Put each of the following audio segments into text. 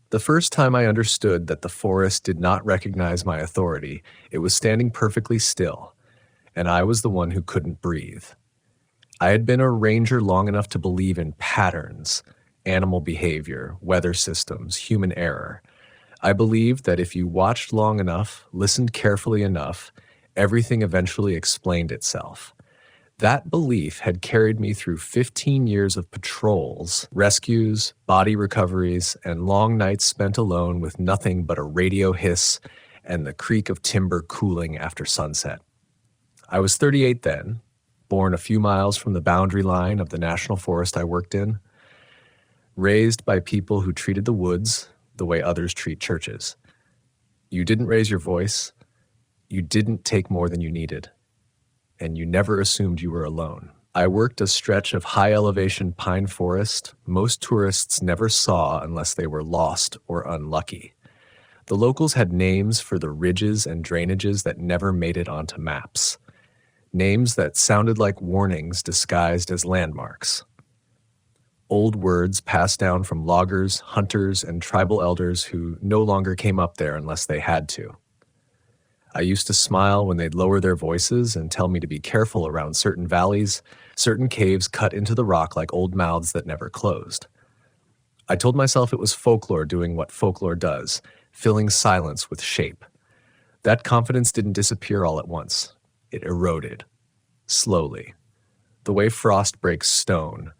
The first time I understood that the forest did not recognize my authority, it was standing perfectly still, and I was the one who couldn't breathe. I had been a ranger long enough to believe in patterns, animal behavior, weather systems, human error. I believed that if you watched long enough, listened carefully enough, everything eventually explained itself. That belief had carried me through 15 years of patrols, rescues, body recoveries, and long nights spent alone with nothing but a radio hiss and the creak of timber cooling after sunset. I was 38 then, born a few miles from the boundary line of the national forest I worked in, raised by people who treated the woods the way others treat churches. You didn't raise your voice, you didn't take more than you needed, and you never assumed you were alone. I worked a stretch of high-elevation pine forest most tourists never saw unless they were lost or unlucky. The locals had names for the ridges and drainages that never made it onto maps. Names that sounded like warnings disguised as landmarks. Old words passed down from loggers, hunters, and tribal elders who no longer came up there unless they had to. I used to smile when they'd lower their voices and tell me to be careful around certain valleys, certain caves cut into the rock like old mouths that never closed. I told myself it was folklore doing what folklore does, filling silence with shape. That confidence didn't disappear all at once. It eroded. Slowly. The way frost breaks stone.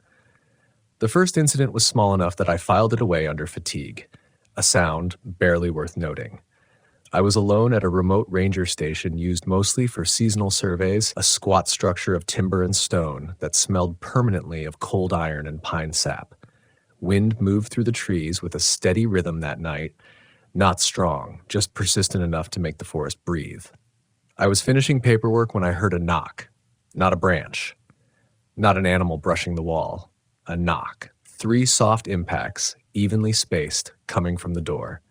The first incident was small enough that I filed it away under fatigue, a sound barely worth noting. I was alone at a remote ranger station used mostly for seasonal surveys, a squat structure of timber and stone that smelled permanently of cold iron and pine sap. Wind moved through the trees with a steady rhythm that night, not strong, just persistent enough to make the forest breathe. I was finishing paperwork when I heard a knock, not a branch, not an animal brushing the wall, a knock, 3 soft impacts, evenly spaced, coming from the door.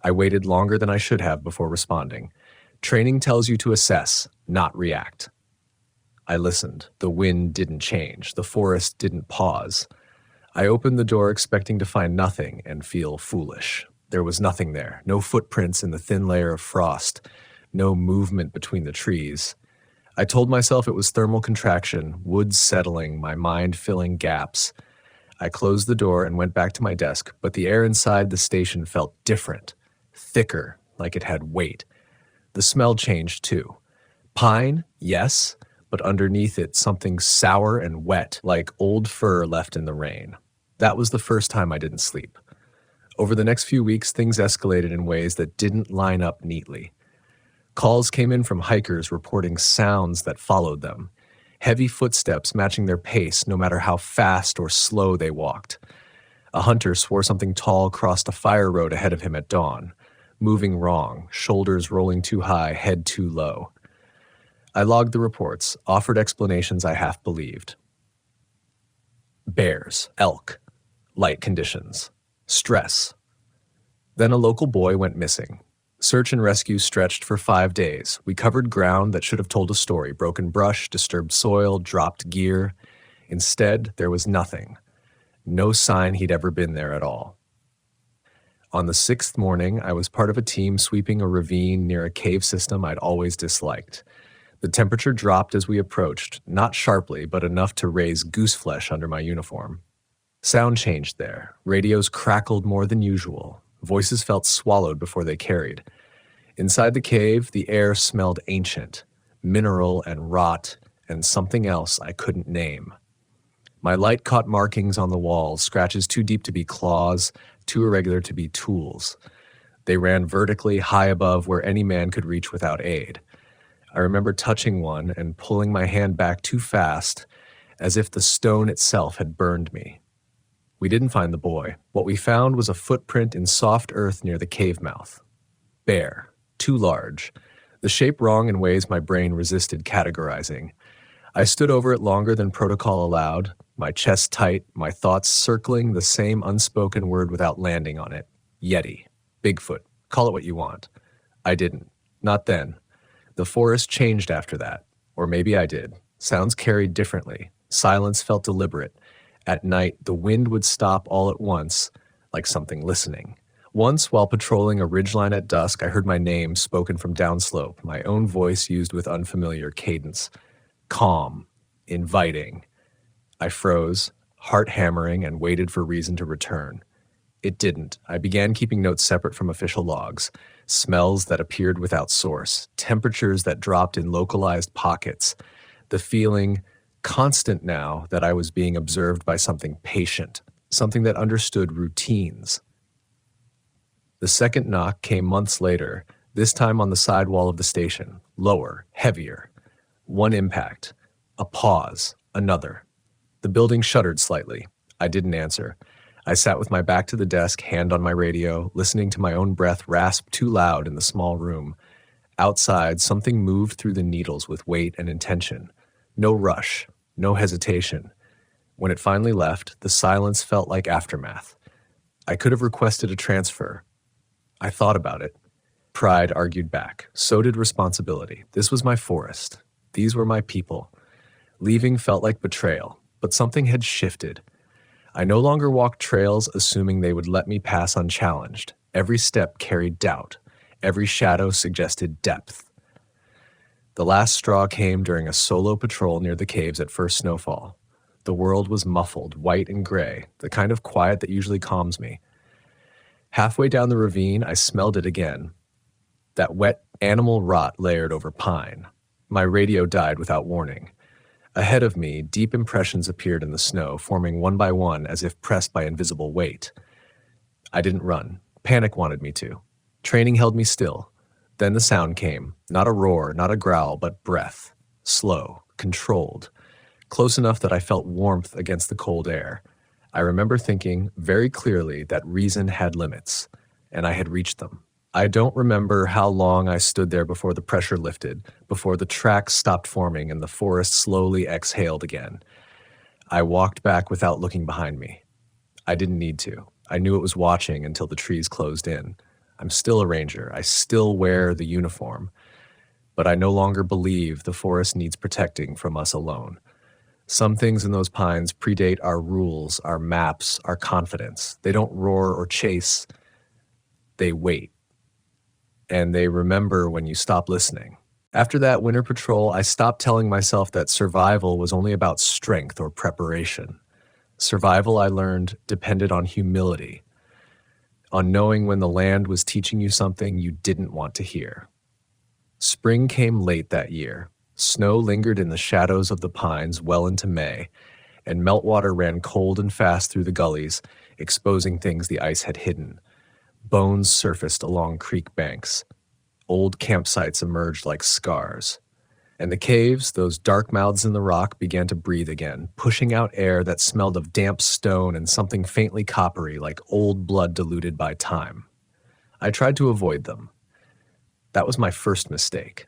I waited longer than I should have before responding. Training tells you to assess, not react. I listened. The wind didn't change. The forest didn't pause. I opened the door expecting to find nothing and feel foolish. There was nothing there. No footprints in the thin layer of frost. No movement between the trees. I told myself it was thermal contraction, woods settling, my mind filling gaps. I closed the door and went back to my desk, but the air inside the station felt different. Thicker, like it had weight. The smell changed too. Pine, yes, but underneath it something sour and wet, like old fur left in the rain. That was the first time I didn't sleep. Over the next few weeks, things escalated in ways that didn't line up neatly. Calls came in from hikers reporting sounds that followed them. Heavy footsteps matching their pace no matter how fast or slow they walked. A hunter swore something tall crossed a fire road ahead of him at dawn. Moving wrong, shoulders rolling too high, head too low. I logged the reports, offered explanations I half believed. Bears, elk, light conditions, stress. Then a local boy went missing. Search and rescue stretched for 5 days. We covered ground that should have told a story, broken brush, disturbed soil, dropped gear. Instead, there was nothing. No sign he'd ever been there at all. On the 6th morning, I was part of a team sweeping a ravine near a cave system I'd always disliked. The temperature dropped as we approached, not sharply, but enough to raise gooseflesh under my uniform. Sound changed there. Radios crackled more than usual. Voices felt swallowed before they carried. Inside the cave, the air smelled ancient, mineral and rot, and something else I couldn't name. My light caught markings on the walls, scratches too deep to be claws, too irregular to be tools. They ran vertically high above where any man could reach without aid. I remember touching one and pulling my hand back too fast, as if the stone itself had burned me. We didn't find the boy. What we found was a footprint in soft earth near the cave mouth. Bare, too large, the shape wrong in ways my brain resisted categorizing. I stood over it longer than protocol allowed, my chest tight, my thoughts circling the same unspoken word without landing on it. Yeti, Bigfoot, call it what you want. I didn't. Not then. The forest changed after that. Or maybe I did. Sounds carried differently. Silence felt deliberate. At night, the wind would stop all at once, like something listening. Once, while patrolling a ridgeline at dusk, I heard my name spoken from downslope, my own voice used with unfamiliar cadence. Calm, inviting. I froze, heart hammering, and waited for reason to return. It didn't. I began keeping notes separate from official logs. Smells that appeared without source, temperatures that dropped in localized pockets, the feeling, constant now, that I was being observed by something patient, something that understood routines. The second knock came months later, this time on the side wall of the station, lower, heavier. One impact, a pause, another. The building shuddered slightly. I didn't answer. I sat with my back to the desk, hand on my radio, listening to my own breath rasp too loud in the small room. Outside, something moved through the needles with weight and intention. No rush, no hesitation. When it finally left, the silence felt like aftermath. I could have requested a transfer. I thought about it. Pride argued back. So did responsibility. This was my forest. These were my people. Leaving felt like betrayal, but something had shifted. I no longer walked trails assuming they would let me pass unchallenged. Every step carried doubt. Every shadow suggested depth. The last straw came during a solo patrol near the caves at first snowfall. The world was muffled, white and gray, the kind of quiet that usually calms me. Halfway down the ravine, I smelled it again. That wet animal rot layered over pine. My radio died without warning. Ahead of me, deep impressions appeared in the snow, forming one by one as if pressed by invisible weight. I didn't run. Panic wanted me to. Training held me still. Then the sound came. Not a roar, not a growl, but breath. Slow, controlled. Close enough that I felt warmth against the cold air. I remember thinking very clearly that reason had limits, and I had reached them. I don't remember how long I stood there before the pressure lifted, before the tracks stopped forming and the forest slowly exhaled again. I walked back without looking behind me. I didn't need to. I knew it was watching until the trees closed in. I'm still a ranger. I still wear the uniform. But I no longer believe the forest needs protecting from us alone. Some things in those pines predate our rules, our maps, our confidence. They don't roar or chase. They wait. And they remember when you stop listening. After that winter patrol, I stopped telling myself that survival was only about strength or preparation. Survival, I learned, depended on humility, on knowing when the land was teaching you something you didn't want to hear. Spring came late that year. Snow lingered in the shadows of the pines well into May, and meltwater ran cold and fast through the gullies, exposing things the ice had hidden. Bones surfaced along creek banks. Old campsites emerged like scars. And the caves, those dark mouths in the rock, began to breathe again, pushing out air that smelled of damp stone and something faintly coppery like old blood diluted by time. I tried to avoid them. That was my first mistake.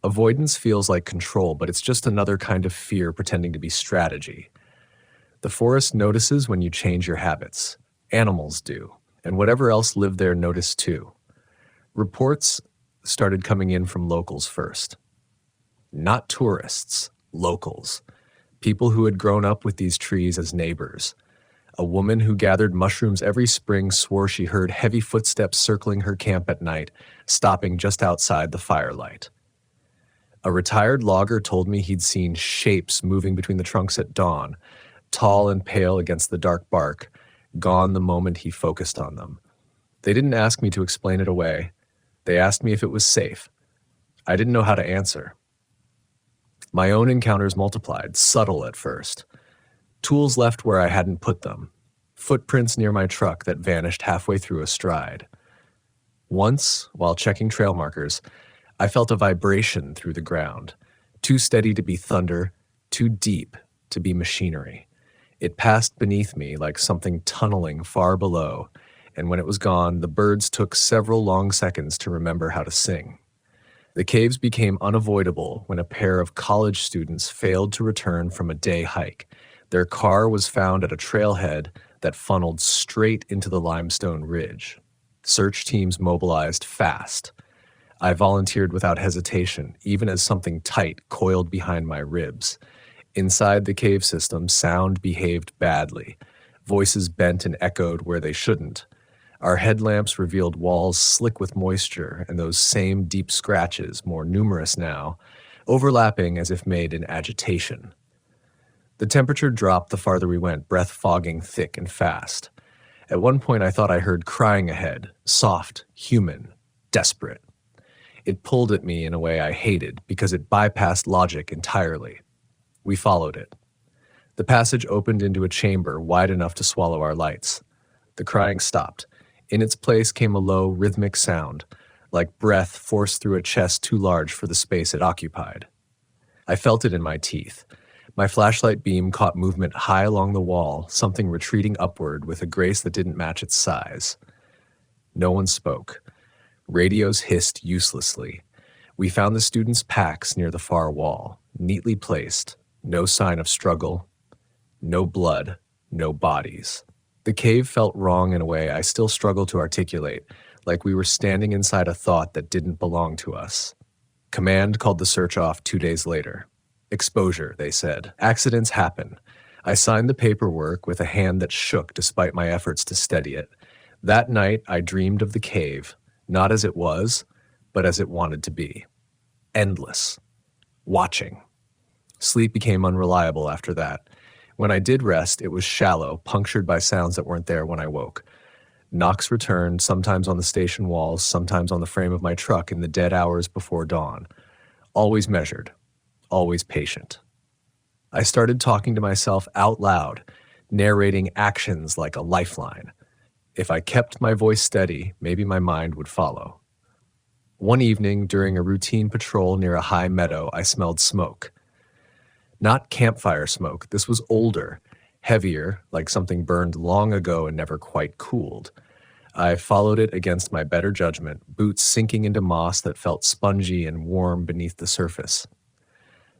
Avoidance feels like control, but it's just another kind of fear pretending to be strategy. The forest notices when you change your habits. Animals do. And whatever else lived there noticed too. Reports started coming in from locals first. Not tourists, locals. People who had grown up with these trees as neighbors. A woman who gathered mushrooms every spring swore she heard heavy footsteps circling her camp at night, stopping just outside the firelight. A retired logger told me he'd seen shapes moving between the trunks at dawn, tall and pale against the dark bark, gone the moment he focused on them. They didn't ask me to explain it away. They asked me if it was safe. I didn't know how to answer. My own encounters multiplied, subtle at first. Tools left where I hadn't put them. Footprints near my truck that vanished halfway through a stride. Once, while checking trail markers, I felt a vibration through the ground, too steady to be thunder, too deep to be machinery. It passed beneath me like something tunneling far below, and when it was gone, the birds took several long seconds to remember how to sing. The caves became unavoidable when a pair of college students failed to return from a day hike. Their car was found at a trailhead that funneled straight into the limestone ridge. Search teams mobilized fast. I volunteered without hesitation, even as something tight coiled behind my ribs. Inside the cave system, sound behaved badly. Voices bent and echoed where they shouldn't. Our headlamps revealed walls slick with moisture and those same deep scratches, more numerous now, overlapping as if made in agitation. The temperature dropped the farther we went, breath fogging thick and fast. At one point I thought I heard crying ahead, soft, human, desperate. It pulled at me in a way I hated because it bypassed logic entirely. We followed it. The passage opened into a chamber wide enough to swallow our lights. The crying stopped. In its place came a low, rhythmic sound, like breath forced through a chest too large for the space it occupied. I felt it in my teeth. My flashlight beam caught movement high along the wall, something retreating upward with a grace that didn't match its size. No one spoke. Radios hissed uselessly. We found the students' packs near the far wall, neatly placed, no sign of struggle, no blood, no bodies. The cave felt wrong in a way I still struggle to articulate, like we were standing inside a thought that didn't belong to us. Command called the search off 2 days later. Exposure, they said. Accidents happen. I signed the paperwork with a hand that shook despite my efforts to steady it. That night, I dreamed of the cave, not as it was, but as it wanted to be. Endless. Watching. Sleep became unreliable after that. When I did rest, it was shallow, punctured by sounds that weren't there when I woke. Knocks returned, sometimes on the station walls, sometimes on the frame of my truck in the dead hours before dawn. Always measured. Always patient. I started talking to myself out loud, narrating actions like a lifeline. If I kept my voice steady, maybe my mind would follow. One evening, during a routine patrol near a high meadow, I smelled smoke. Not campfire smoke, this was older, heavier, like something burned long ago and never quite cooled. I followed it against my better judgment, boots sinking into moss that felt spongy and warm beneath the surface.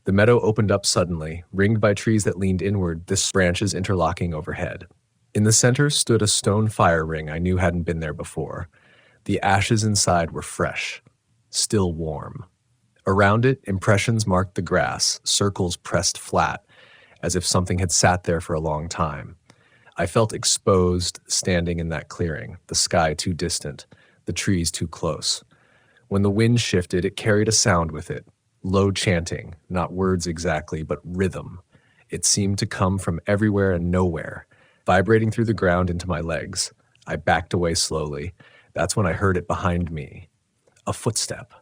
The meadow opened up suddenly, ringed by trees that leaned inward, the branches interlocking overhead. In the center stood a stone fire ring I knew hadn't been there before. The ashes inside were fresh, still warm. Around it, impressions marked the grass, circles pressed flat, as if something had sat there for a long time. I felt exposed standing in that clearing, the sky too distant, the trees too close. When the wind shifted, it carried a sound with it. Low chanting, not words exactly, but rhythm. It seemed to come from everywhere and nowhere, vibrating through the ground into my legs. I backed away slowly. That's when I heard it behind me. A footstep.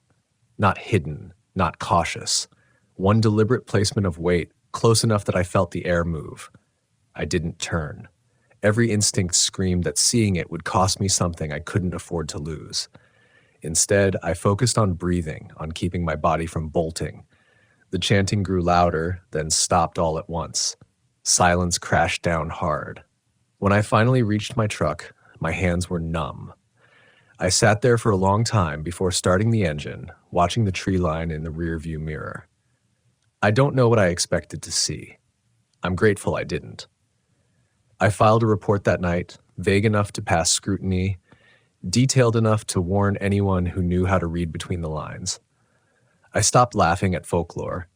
Not hidden, not cautious. One deliberate placement of weight, close enough that I felt the air move. I didn't turn. Every instinct screamed that seeing it would cost me something I couldn't afford to lose. Instead, I focused on breathing, on keeping my body from bolting. The chanting grew louder, then stopped all at once. Silence crashed down hard. When I finally reached my truck, my hands were numb. I sat there for a long time before starting the engine, watching the tree line in the rearview mirror. I don't know what I expected to see. I'm grateful I didn't. I filed a report that night, vague enough to pass scrutiny, detailed enough to warn anyone who knew how to read between the lines. I stopped laughing at folklore,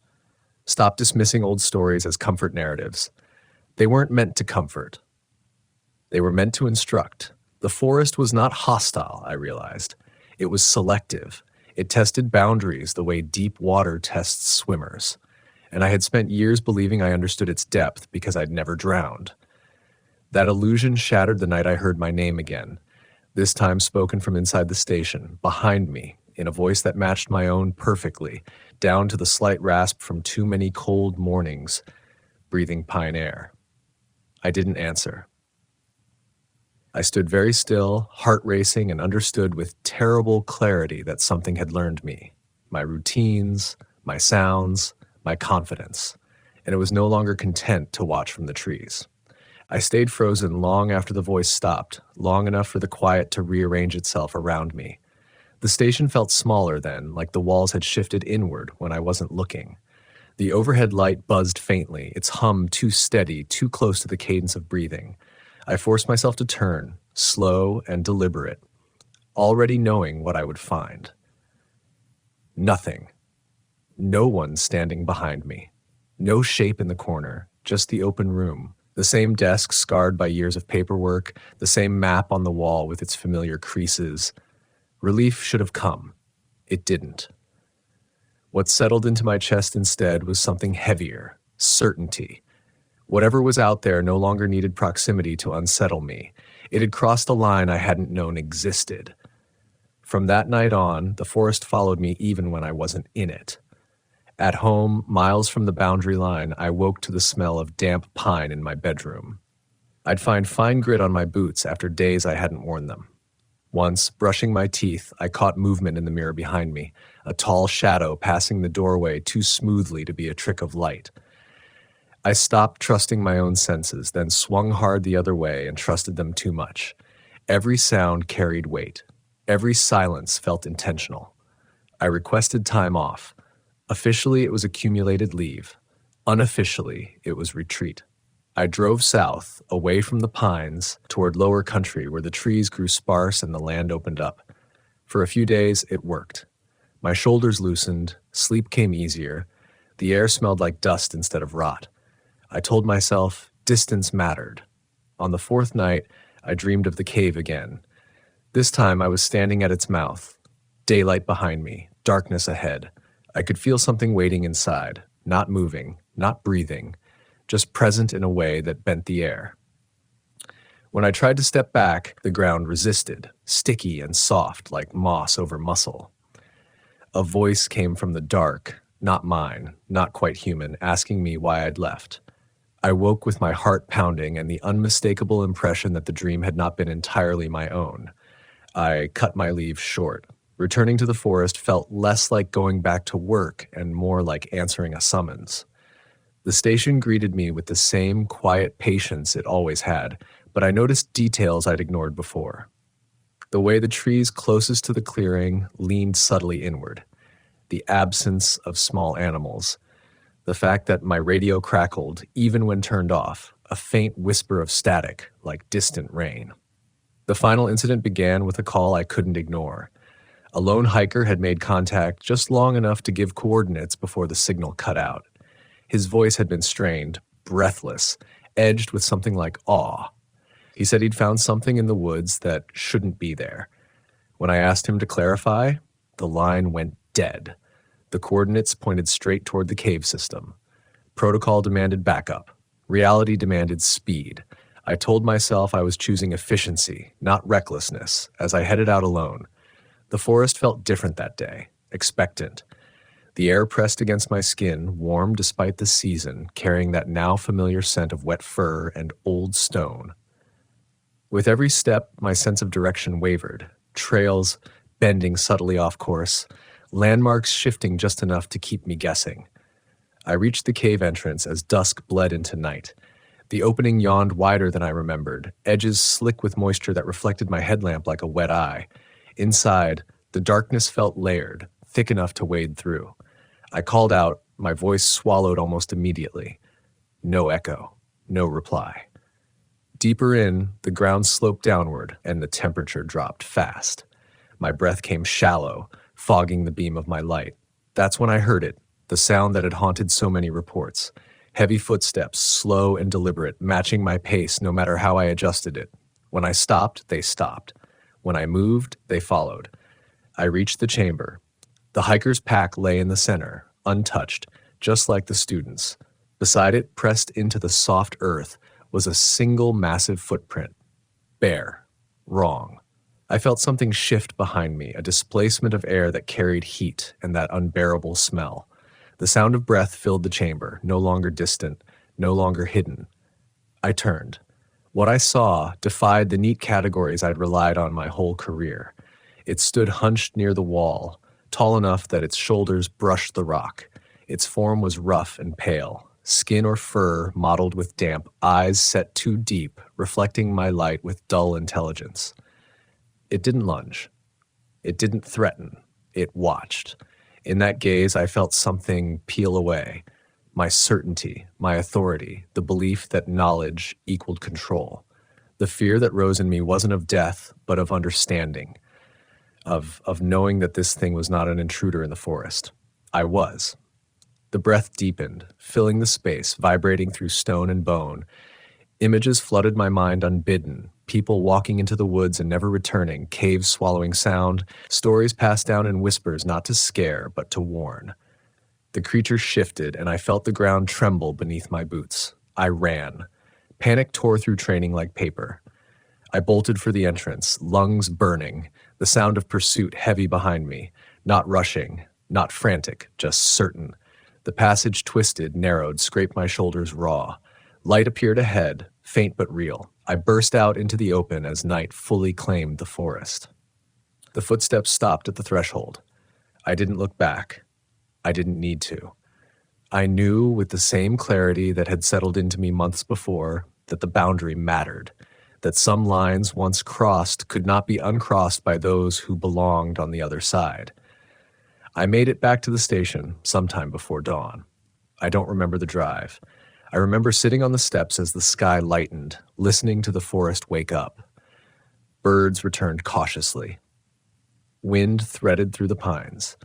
stopped dismissing old stories as comfort narratives. They weren't meant to comfort. They were meant to instruct. The forest was not hostile, I realized. It was selective. It tested boundaries the way deep water tests swimmers. And I had spent years believing I understood its depth because I'd never drowned. That illusion shattered the night I heard my name again, this time spoken from inside the station, behind me, in a voice that matched my own perfectly, down to the slight rasp from too many cold mornings, breathing pine air. I didn't answer. I stood very still, heart racing, and understood with terrible clarity that something had learned me, my routines, my sounds, my confidence, and it was no longer content to watch from the trees. I stayed frozen long after the voice stopped, long enough for the quiet to rearrange itself around me. The station felt smaller then, like the walls had shifted inward when I wasn't looking. The overhead light buzzed faintly, its hum too steady, too close to the cadence of breathing. I forced myself to turn, slow and deliberate, already knowing what I would find. Nothing. No one standing behind me. No shape in the corner, just the open room. The The same desk scarred by years of paperwork, the same map on the wall with its familiar creases. Relief should have come. It didn't. What settled into my chest instead was something heavier, certainty. Whatever was out there no longer needed proximity to unsettle me. It had crossed a line I hadn't known existed. From that night on, the forest followed me even when I wasn't in it. At home, miles from the boundary line, I woke to the smell of damp pine in my bedroom. I'd find fine grit on my boots after days I hadn't worn them. Once, brushing my teeth, I caught movement in the mirror behind me, a tall shadow passing the doorway too smoothly to be a trick of light. I stopped trusting my own senses, then swung hard the other way and trusted them too much. Every sound carried weight. Every silence felt intentional. I requested time off. Officially, it was accumulated leave. Unofficially, it was retreat. I drove south, away from the pines, toward lower country where the trees grew sparse and the land opened up. For a few days, it worked. My shoulders loosened, sleep came easier, the air smelled like dust instead of rot. I told myself distance mattered. On the fourth night, I dreamed of the cave again. This time I was standing at its mouth, daylight behind me, darkness ahead. I could feel something waiting inside, not moving, not breathing, just present in a way that bent the air. When I tried to step back, the ground resisted, sticky and soft like moss over muscle. A voice came from the dark, not mine, not quite human, asking me why I'd left. I woke with my heart pounding and the unmistakable impression that the dream had not been entirely my own. I cut my leave short. Returning to the forest felt less like going back to work and more like answering a summons. The station greeted me with the same quiet patience it always had, but I noticed details I'd ignored before. The way the trees closest to the clearing leaned subtly inward, the absence of small animals, the fact that my radio crackled even when turned off, a faint whisper of static like distant rain. The final incident began with a call I couldn't ignore. A lone hiker had made contact just long enough to give coordinates before the signal cut out. His voice had been strained, breathless, edged with something like awe. He said he'd found something in the woods that shouldn't be there. When I asked him to clarify, the line went dead. The coordinates pointed straight toward the cave system. Protocol demanded backup. Reality demanded speed. I told myself I was choosing efficiency, not recklessness, as I headed out alone. The forest felt different that day, expectant. The air pressed against my skin, warm despite the season, carrying that now familiar scent of wet fur and old stone. With every step, my sense of direction wavered, trails bending subtly off course, landmarks shifting just enough to keep me guessing. I reached the cave entrance as dusk bled into night. The opening yawned wider than I remembered, edges slick with moisture that reflected my headlamp like a wet eye. Inside, the darkness felt layered, thick enough to wade through. I called out, my voice swallowed almost immediately. No echo, no reply. Deeper in, the ground sloped downward, and the temperature dropped fast. My breath came shallow, fogging the beam of my light. That's when I heard it, the sound that had haunted so many reports. Heavy footsteps, slow and deliberate, matching my pace no matter how I adjusted it. When I stopped, they stopped. When I moved, they followed. I reached the chamber. The hiker's pack lay in the center, untouched, just like the students'. Beside it, pressed into the soft earth, was a single massive footprint. Bare. Wrong. I felt something shift behind me, a displacement of air that carried heat and that unbearable smell. The sound of breath filled the chamber, no longer distant, no longer hidden. I turned. What I saw defied the neat categories I'd relied on my whole career. It stood hunched near the wall, tall enough that its shoulders brushed the rock. Its form was rough and pale, skin or fur mottled with damp, eyes set too deep, reflecting my light with dull intelligence. It didn't lunge. It didn't threaten. It watched. In that gaze, I felt something peel away. My certainty, my authority, the belief that knowledge equaled control. The fear that rose in me wasn't of death, but of understanding, of knowing that this thing was not an intruder in the forest. I was. The breath deepened, filling the space, vibrating through stone and bone. Images flooded my mind unbidden. People walking into the woods and never returning, caves swallowing sound, stories passed down in whispers not to scare, but to warn. The creature shifted, and I felt the ground tremble beneath my boots. I ran. Panic tore through training like paper. I bolted for the entrance, lungs burning, the sound of pursuit heavy behind me, not rushing, not frantic, just certain. The passage twisted, narrowed, scraped my shoulders raw. Light appeared ahead, faint but real. I burst out into the open as night fully claimed the forest. The footsteps stopped at the threshold. I didn't look back. I didn't need to. I knew with the same clarity that had settled into me months before that the boundary mattered, that some lines once crossed could not be uncrossed by those who belonged on the other side. I made it back to the station sometime before dawn. I don't remember the drive. I remember sitting on the steps as the sky lightened, listening to the forest wake up. Birds returned cautiously. Wind threaded through the pines.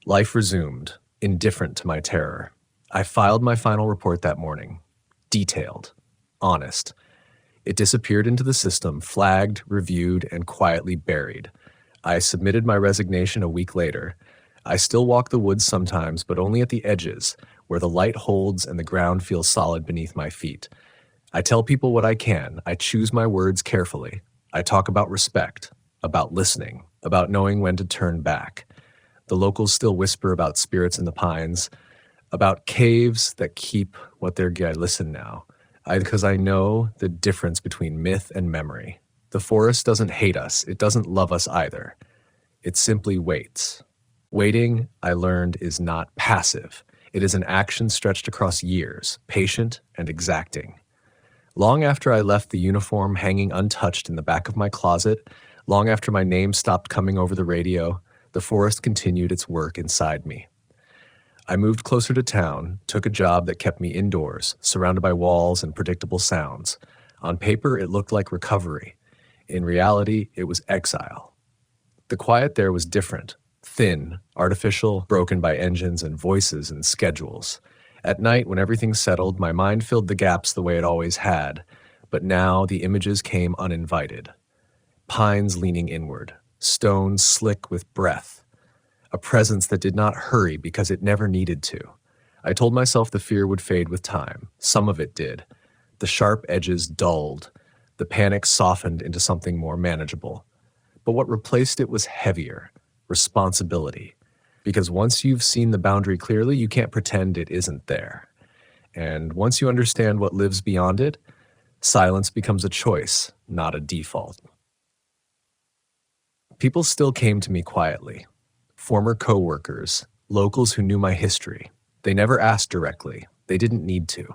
Life resumed, indifferent to my terror. I filed my final report that morning. Detailed. Honest. It disappeared into the system, flagged, reviewed, and quietly buried. I submitted my resignation a week later. I still walk the woods sometimes, but only at the edges, where the light holds and the ground feels solid beneath my feet. I tell people what I can. I choose my words carefully. I talk about respect, about listening, about knowing when to turn back. The locals still whisper about spirits in the pines, about caves that keep what they're I listen now. Because I know the difference between myth and memory. The forest doesn't hate us. It doesn't love us either. It simply waits. Waiting, I learned, is not passive. It is an action stretched across years, patient and exacting. Long after I left the uniform hanging untouched in the back of my closet, long after my name stopped coming over the radio, the forest continued its work inside me. I moved closer to town, took a job that kept me indoors, surrounded by walls and predictable sounds. On paper, it looked like recovery. In reality, it was exile. The quiet there was different, thin, artificial, broken by engines and voices and schedules. At night, when everything settled, my mind filled the gaps the way it always had, but now the images came uninvited. Pines leaning inward, stones slick with breath, a presence that did not hurry because it never needed to. I told myself the fear would fade with time. Some of it did. The sharp edges dulled. The panic softened into something more manageable. But what replaced it was heavier, responsibility. Because once you've seen the boundary clearly, you can't pretend it isn't there. And once you understand what lives beyond it, silence becomes a choice, not a default. People still came to me quietly. Former co-workers, locals who knew my history. They never asked directly. They didn't need to.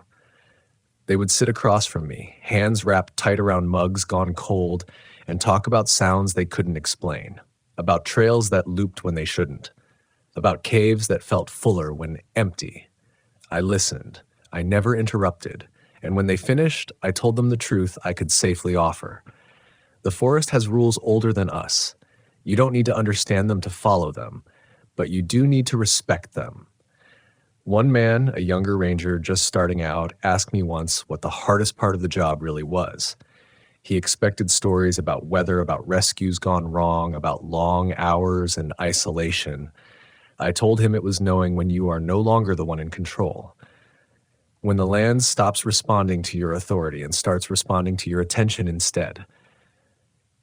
They would sit across from me, hands wrapped tight around mugs gone cold, and talk about sounds they couldn't explain, about trails that looped when they shouldn't, about caves that felt fuller when empty. I listened. I never interrupted. And when they finished, I told them the truth I could safely offer. The forest has rules older than us. You don't need to understand them to follow them, but you do need to respect them. One man, a younger ranger just starting out, asked me once what the hardest part of the job really was. He expected stories about weather, about rescues gone wrong, about long hours and isolation. I told him it was knowing when you are no longer the one in control. When the land stops responding to your authority and starts responding to your attention instead.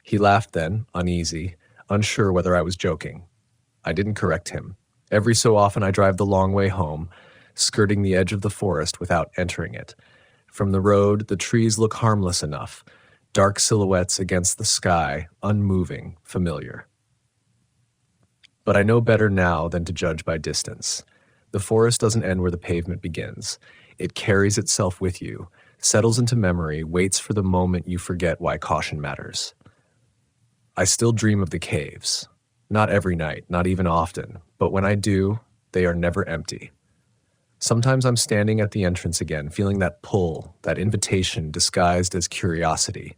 He laughed then, uneasy, unsure whether I was joking. I didn't correct him. Every so often I drive the long way home, skirting the edge of the forest without entering it. From the road, the trees look harmless enough, dark silhouettes against the sky, unmoving, familiar. But I know better now than to judge by distance. The forest doesn't end where the pavement begins. It carries itself with you, settles into memory, waits for the moment you forget why caution matters. I still dream of the caves. Not every night, not even often, but when I do, they are never empty. Sometimes I'm standing at the entrance again, feeling that pull, that invitation disguised as curiosity.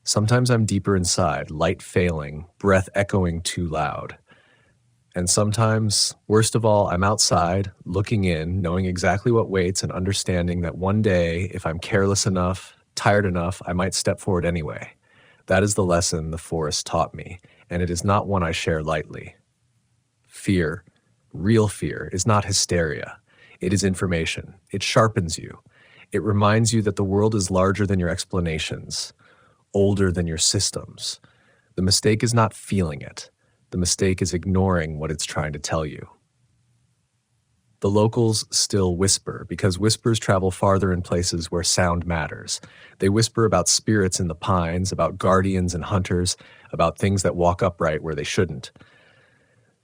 Sometimes I'm deeper inside, light failing, breath echoing too loud. And sometimes, worst of all, I'm outside, looking in, knowing exactly what waits and understanding that one day, if I'm careless enough, tired enough, I might step forward anyway. That is the lesson the forest taught me, and it is not one I share lightly. Fear, real fear, is not hysteria. It is information. It sharpens you. It reminds you that the world is larger than your explanations, older than your systems. The mistake is not feeling it. The mistake is ignoring what it's trying to tell you. The locals still whisper because whispers travel farther in places where sound matters. They whisper about spirits in the pines, about guardians and hunters, about things that walk upright where they shouldn't.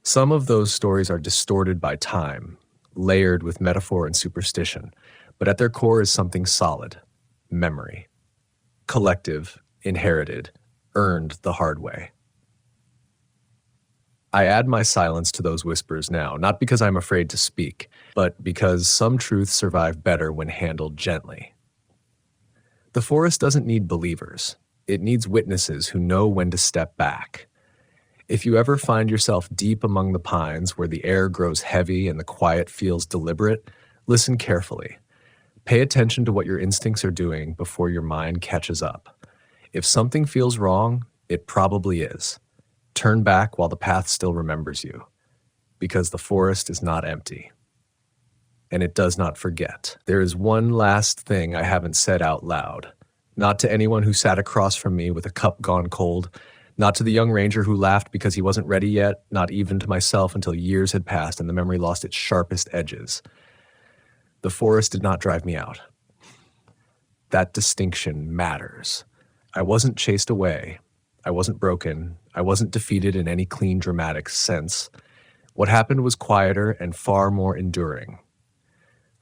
Some of those stories are distorted by time, layered with metaphor and superstition, but at their core is something solid: memory. Collective, inherited, earned the hard way. I add my silence to those whispers now, not because I'm afraid to speak, but because some truths survive better when handled gently. The forest doesn't need believers. It needs witnesses who know when to step back. If you ever find yourself deep among the pines where the air grows heavy and the quiet feels deliberate, listen carefully. Pay attention to what your instincts are doing before your mind catches up. If something feels wrong, it probably is. Turn back while the path still remembers you, because the forest is not empty. And it does not forget. There is one last thing I haven't said out loud. Not to anyone who sat across from me with a cup gone cold, not to the young ranger who laughed because he wasn't ready yet, not even to myself until years had passed and the memory lost its sharpest edges. The forest did not drive me out. That distinction matters. I wasn't chased away. I wasn't broken. I wasn't defeated in any clean, dramatic sense. What happened was quieter and far more enduring.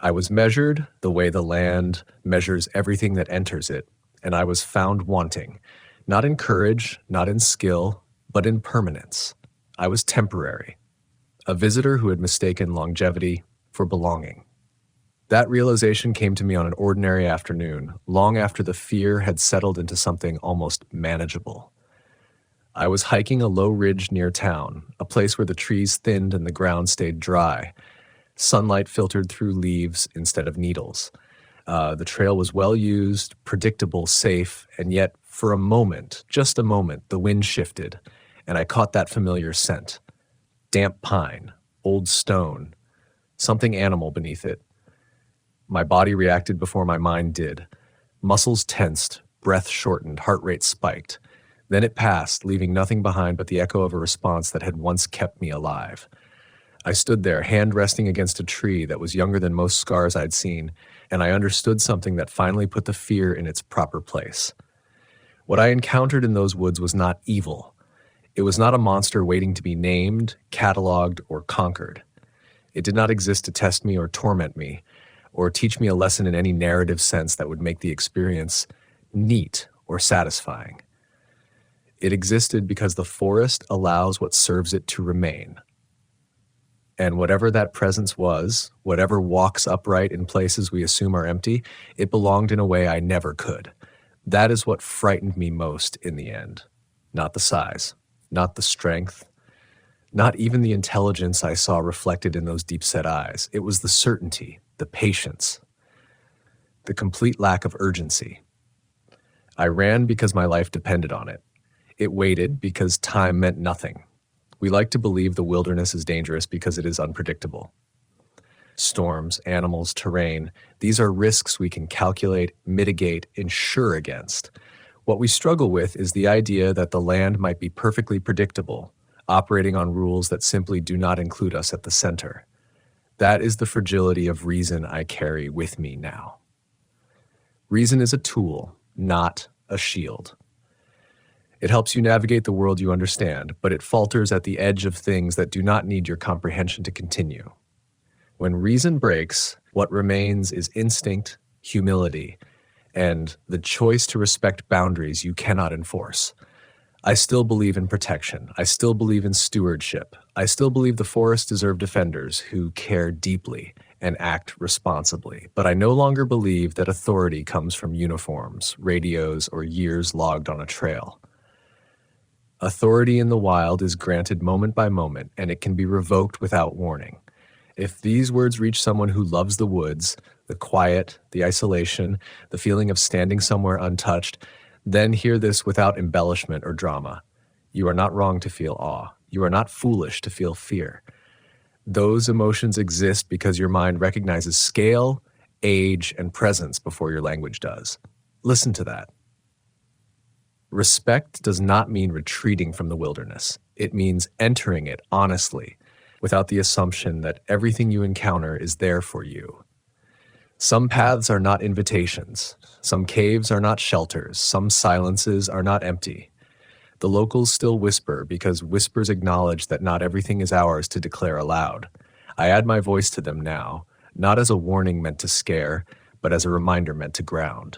I was measured the way the land measures everything that enters it, and I was found wanting, not in courage, not in skill, but in permanence. I was temporary, a visitor who had mistaken longevity for belonging. That realization came to me on an ordinary afternoon, long after the fear had settled into something almost manageable. I was hiking a low ridge near town, a place where the trees thinned and the ground stayed dry. Sunlight filtered through leaves instead of needles. The trail was well used, predictable, safe, and yet for a moment, just a moment, the wind shifted, and I caught that familiar scent. Damp pine, old stone, something animal beneath it. My body reacted before my mind did. Muscles tensed, breath shortened, heart rate spiked. Then it passed, leaving nothing behind but the echo of a response that had once kept me alive. I stood there, hand resting against a tree that was younger than most scars I'd seen, and I understood something that finally put the fear in its proper place. What I encountered in those woods was not evil. It was not a monster waiting to be named, cataloged, or conquered. It did not exist to test me or torment me, or teach me a lesson in any narrative sense that would make the experience neat or satisfying. It existed because the forest allows what serves it to remain. And whatever that presence was, whatever walks upright in places we assume are empty, it belonged in a way I never could. That is what frightened me most in the end. Not the size, not the strength, not even the intelligence I saw reflected in those deep-set eyes. It was the certainty, the patience, the complete lack of urgency. I ran because my life depended on it. It waited because time meant nothing. We like to believe the wilderness is dangerous because it is unpredictable. Storms, animals, terrain, these are risks we can calculate, mitigate, insure against. What we struggle with is the idea that the land might be perfectly predictable, operating on rules that simply do not include us at the center. That is the fragility of reason I carry with me now. Reason is a tool, not a shield. It helps you navigate the world you understand, but it falters at the edge of things that do not need your comprehension to continue. When reason breaks, what remains is instinct, humility, and the choice to respect boundaries you cannot enforce. I still believe in protection. I still believe in stewardship. I still believe the forests deserve defenders who care deeply and act responsibly. But I no longer believe that authority comes from uniforms, radios, or years logged on a trail. Authority in the wild is granted moment by moment, and it can be revoked without warning. If these words reach someone who loves the woods, the quiet, the isolation, the feeling of standing somewhere untouched, then hear this without embellishment or drama. You are not wrong to feel awe. You are not foolish to feel fear. Those emotions exist because your mind recognizes scale, age, and presence before your language does. Listen to that. Respect does not mean retreating from the wilderness. It means entering it honestly, without the assumption that everything you encounter is there for you. Some paths are not invitations. Some caves are not shelters. Some silences are not empty. The locals still whisper because whispers acknowledge that not everything is ours to declare aloud. I add my voice to them now, not as a warning meant to scare, but as a reminder meant to ground.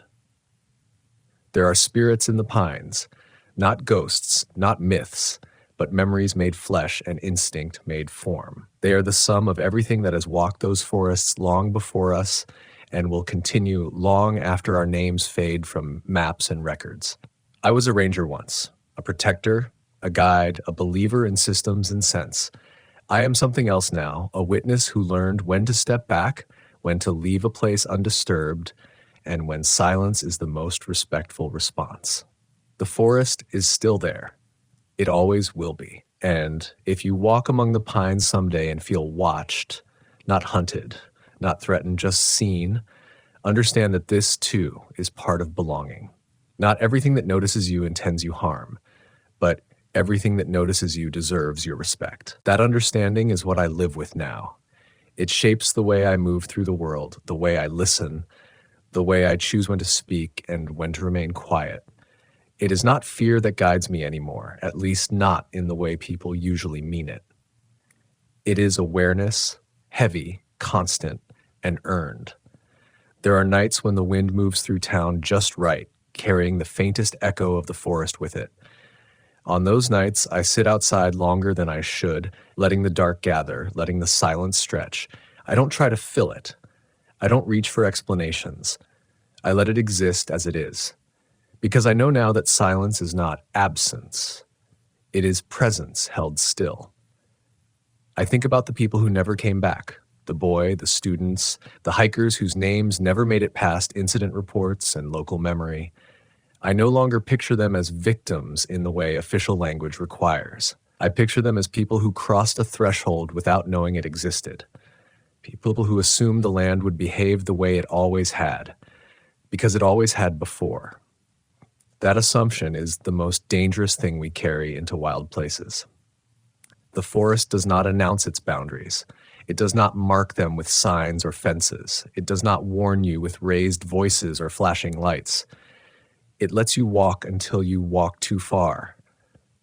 There are spirits in the pines, not ghosts, not myths, but memories made flesh and instinct made form. They are the sum of everything that has walked those forests long before us and will continue long after our names fade from maps and records. I was a ranger once, a protector, a guide, a believer in systems and sense. I am something else now, a witness who learned when to step back, when to leave a place undisturbed, and when silence is the most respectful response. The forest is still there. It always will be. And if you walk among the pines someday and feel watched, not hunted, not threatened, just seen, understand that this too is part of belonging. Not everything that notices you intends you harm, but everything that notices you deserves your respect. That understanding is what I live with now. It shapes the way I move through the world, the way I listen, the way I choose when to speak and when to remain quiet. It is not fear that guides me anymore, at least not in the way people usually mean it. It is awareness, heavy, constant, and earned. There are nights when the wind moves through town just right, carrying the faintest echo of the forest with it. On those nights, I sit outside longer than I should, letting the dark gather, letting the silence stretch. I don't try to fill it. I don't reach for explanations. I let it exist as it is. Because I know now that silence is not absence. It is presence held still. I think about the people who never came back, the boy, the students, the hikers whose names never made it past incident reports and local memory. I no longer picture them as victims in the way official language requires. I picture them as people who crossed a threshold without knowing it existed. People who assumed the land would behave the way it always had, because it always had before. That assumption is the most dangerous thing we carry into wild places. The forest does not announce its boundaries. It does not mark them with signs or fences. It does not warn you with raised voices or flashing lights. It lets you walk until you walk too far.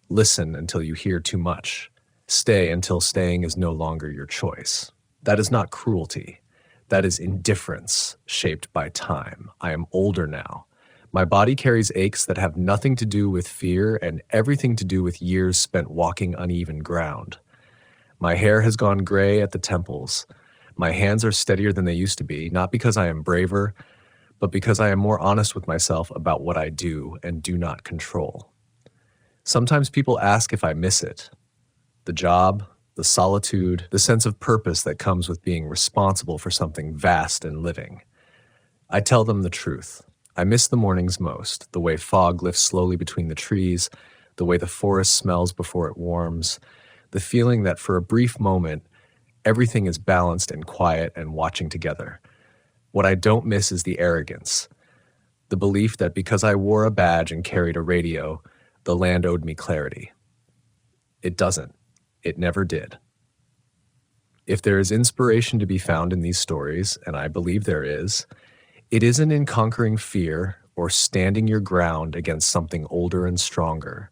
Listen until you hear too much. Stay until staying is no longer your choice. That is not cruelty. That is indifference shaped by time. I am older now. My body carries aches that have nothing to do with fear and everything to do with years spent walking uneven ground. My hair has gone gray at the temples. My hands are steadier than they used to be, not because I am braver, but because I am more honest with myself about what I do and do not control. Sometimes people ask if I miss it. The job, the solitude, the sense of purpose that comes with being responsible for something vast and living. I tell them the truth. I miss the mornings most, the way fog lifts slowly between the trees, the way the forest smells before it warms, the feeling that for a brief moment, everything is balanced and quiet and watching together. What I don't miss is the arrogance, the belief that because I wore a badge and carried a radio, the land owed me clarity. It doesn't. It never did. If there is inspiration to be found in these stories, and I believe there is, it isn't in conquering fear or standing your ground against something older and stronger.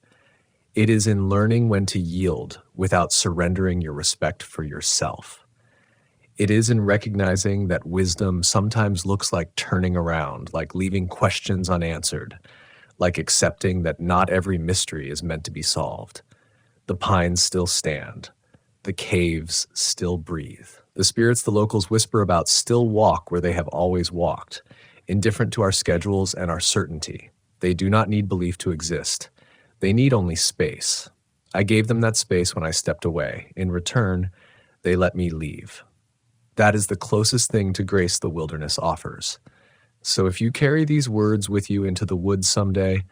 It is in learning when to yield without surrendering your respect for yourself. It is in recognizing that wisdom sometimes looks like turning around, like leaving questions unanswered, like accepting that not every mystery is meant to be solved. The pines still stand. The caves still breathe. The spirits the locals whisper about still walk where they have always walked, indifferent to our schedules and our certainty. They do not need belief to exist. They need only space. I gave them that space when I stepped away. In return, they let me leave. That is the closest thing to grace the wilderness offers. So if you carry these words with you into the woods someday,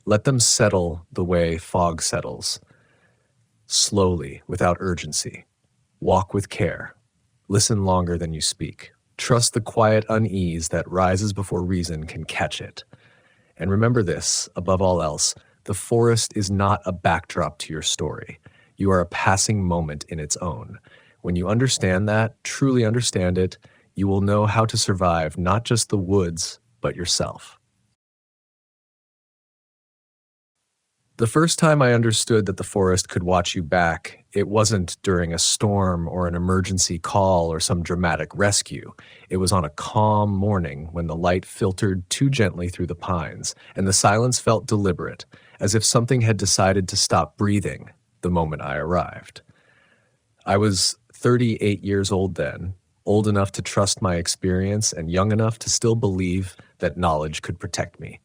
let them settle the way fog settles. Slowly, without urgency. Walk with care. Listen longer than you speak. Trust the quiet unease that rises before reason can catch it. And remember this, above all else, the forest is not a backdrop to your story. You are a passing moment in its own. When you understand that, truly understand it, you will know how to survive not just the woods, but yourself. The first time I understood that the forest could watch you back, it wasn't during a storm or an emergency call or some dramatic rescue. It was on a calm morning when the light filtered too gently through the pines, and the silence felt deliberate, as if something had decided to stop breathing the moment I arrived. I was 38 years old then, old enough to trust my experience and young enough to still believe that knowledge could protect me.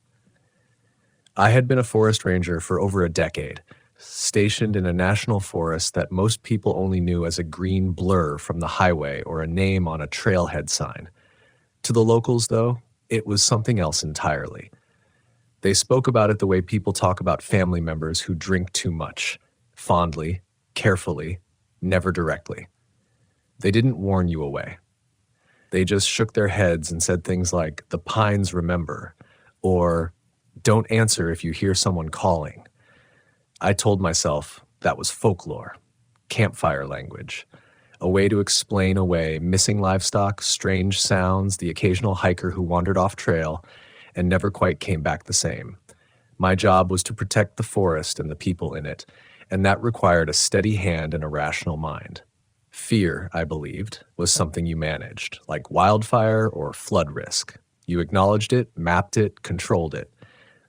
I had been a forest ranger for over a decade, stationed in a national forest that most people only knew as a green blur from the highway or a name on a trailhead sign. To the locals, though, it was something else entirely. They spoke about it the way people talk about family members who drink too much, fondly, carefully, never directly. They didn't warn you away. They just shook their heads and said things like, "The pines remember," or "Don't answer if you hear someone calling." I told myself that was folklore, campfire language, a way to explain away missing livestock, strange sounds, the occasional hiker who wandered off trail and never quite came back the same. My job was to protect the forest and the people in it, and that required a steady hand and a rational mind. Fear, I believed, was something you managed, like wildfire or flood risk. You acknowledged it, mapped it, controlled it.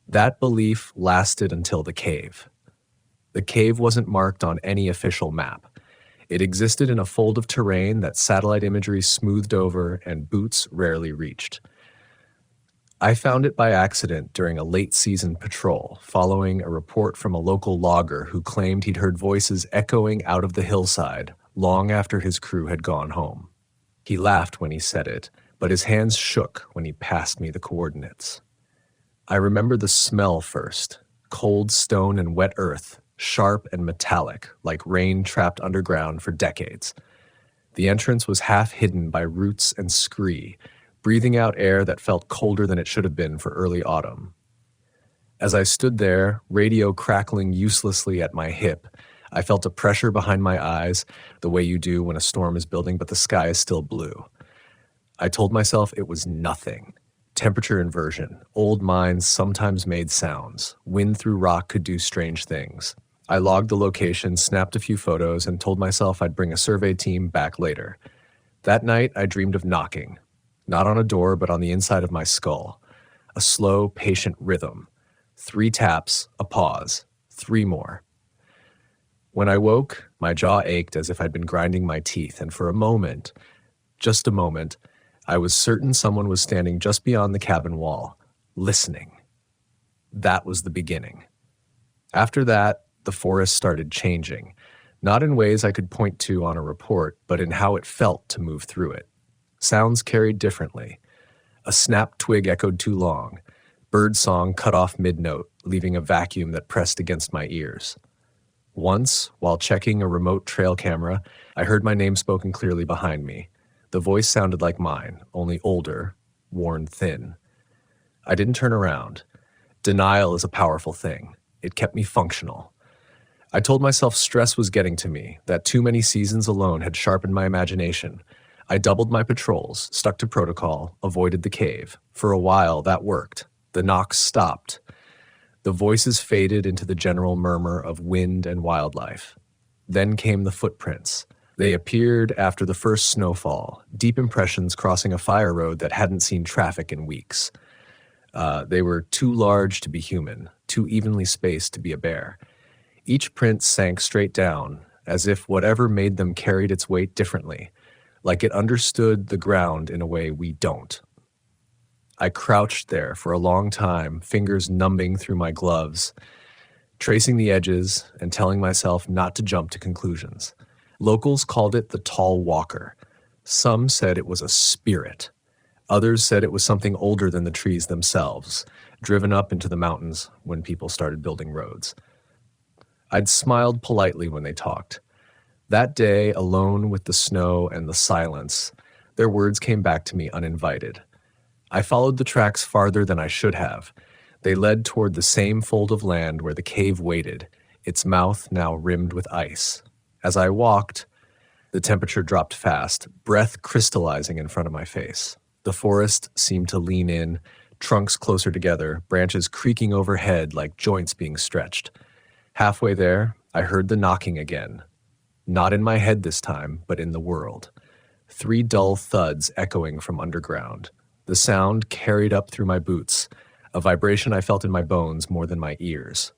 That belief lasted until the cave. The cave wasn't marked on any official map. It existed in a fold of terrain that satellite imagery smoothed over and boots rarely reached. I found it by accident during a late-season patrol, following a report from a local logger who claimed he'd heard voices echoing out of the hillside long after his crew had gone home. He laughed when he said it, but his hands shook when he passed me the coordinates. I remember the smell first, cold stone and wet earth, sharp and metallic, like rain trapped underground for decades. The entrance was half hidden by roots and scree, breathing out air that felt colder than it should have been for early autumn. As I stood there, radio crackling uselessly at my hip, I felt a pressure behind my eyes, the way you do when a storm is building but the sky is still blue. I told myself it was nothing. Temperature inversion, old mines sometimes made sounds, wind through rock could do strange things. I logged the location, snapped a few photos, and told myself I'd bring a survey team back later. That night, I dreamed of knocking, not on a door, but on the inside of my skull. A slow, patient rhythm. 3 taps, a pause, 3 more. When I woke, my jaw ached as if I'd been grinding my teeth, and for a moment, just a moment, I was certain someone was standing just beyond the cabin wall, listening. That was the beginning. After that, the forest started changing, not in ways I could point to on a report, but in how it felt to move through it. Sounds carried differently. A snapped twig echoed too long. Bird song cut off mid-note, leaving a vacuum that pressed against my ears. Once, while checking a remote trail camera, I heard my name spoken clearly behind me. The voice sounded like mine, only older, worn thin. I didn't turn around. Denial is a powerful thing. It kept me functional. I told myself stress was getting to me, that too many seasons alone had sharpened my imagination. I doubled my patrols, stuck to protocol, avoided the cave. For a while, that worked. The knocks stopped. The voices faded into the general murmur of wind and wildlife. Then came the footprints. They appeared after the first snowfall, deep impressions crossing a fire road that hadn't seen traffic in weeks. They were too large to be human, too evenly spaced to be a bear. Each print sank straight down, as if whatever made them carried its weight differently, like it understood the ground in a way we don't. I crouched there for a long time, fingers numbing through my gloves. tracing the edges and telling myself not to jump to conclusions. Locals called it the tall walker. Some said it was a spirit. Others said it was something older than the trees themselves, driven up into the mountains when people started building roads. I'd smiled politely when they talked. That day, alone with the snow and the silence, their words came back to me uninvited. I followed the tracks farther than I should have. They led toward the same fold of land where the cave waited, its mouth now rimmed with ice. As I walked, the temperature dropped fast, breath crystallizing in front of my face. The forest seemed to lean in, trunks closer together, branches creaking overhead like joints being stretched. Halfway there, I heard the knocking again. Not in my head this time, but in the world. 3 dull thuds echoing from underground. The sound carried up through my boots, a vibration I felt in my bones more than my ears.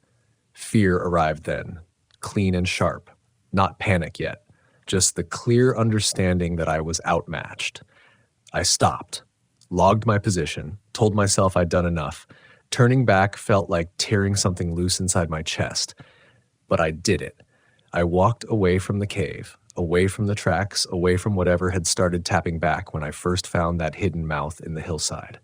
Fear arrived then, clean and sharp. Not panic yet, just the clear understanding that I was outmatched. I stopped, logged my position, told myself I'd done enough. Turning back felt like tearing something loose inside my chest. But I did it. I walked away from the cave, away from the tracks, away from whatever had started tapping back when I first found that hidden mouth in the hillside.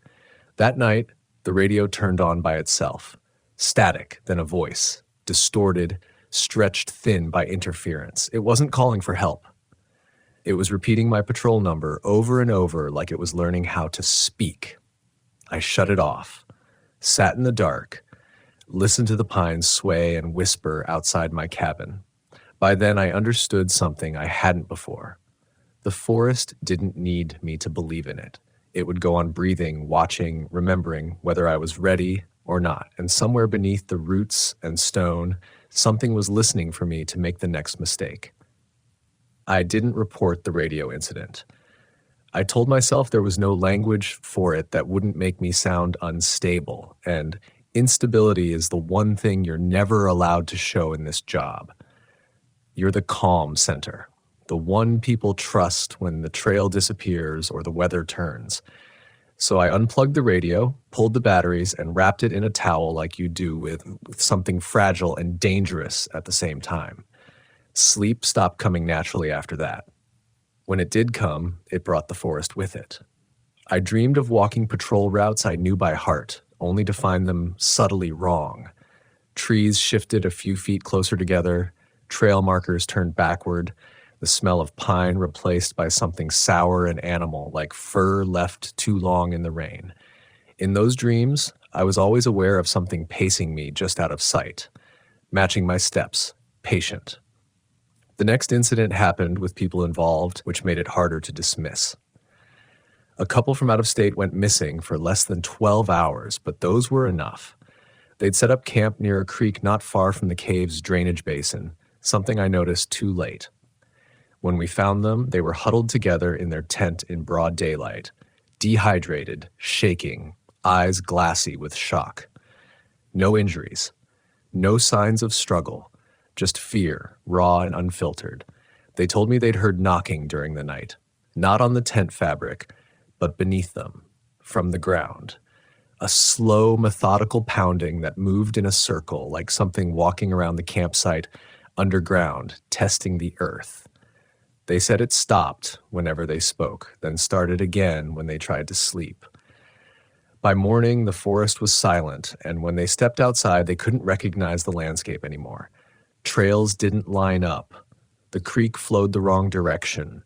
That night, the radio turned on by itself. Static, then a voice, distorted, stretched thin by interference. It wasn't calling for help. It was repeating my patrol number over and over like it was learning how to speak. I shut it off, sat in the dark, listened to the pines sway and whisper outside my cabin. By then, I understood something I hadn't before. The forest didn't need me to believe in it. It would go on breathing, watching, remembering whether I was ready or not. And somewhere beneath the roots and stone, something was listening for me to make the next mistake. I didn't report the radio incident. I told myself there was no language for it that wouldn't make me sound unstable, and instability is the one thing you're never allowed to show in this job. You're the calm center, the one people trust when the trail disappears or the weather turns. So I unplugged the radio, pulled the batteries, and wrapped it in a towel like you do with something fragile and dangerous at the same time. Sleep stopped coming naturally after that. When it did come, it brought the forest with it. I dreamed of walking patrol routes I knew by heart, only to find them subtly wrong. Trees shifted a few feet closer together, trail markers turned backward, the smell of pine replaced by something sour and animal, like fur left too long in the rain. In those dreams, I was always aware of something pacing me just out of sight, matching my steps, patient. The next incident happened with people involved, which made it harder to dismiss. A couple from out of state went missing for less than 12 hours, but those were enough. They'd set up camp near a creek not far from the cave's drainage basin, something I noticed too late. When we found them, they were huddled together in their tent in broad daylight, dehydrated, shaking, eyes glassy with shock. No injuries, no signs of struggle, just fear, raw and unfiltered. They told me they'd heard knocking during the night, not on the tent fabric, but beneath them, from the ground. A slow, methodical pounding that moved in a circle like something walking around the campsite underground, testing the earth. They said it stopped whenever they spoke, then started again when they tried to sleep. By morning, the forest was silent, and when they stepped outside, they couldn't recognize the landscape anymore. Trails didn't line up. The creek flowed the wrong direction.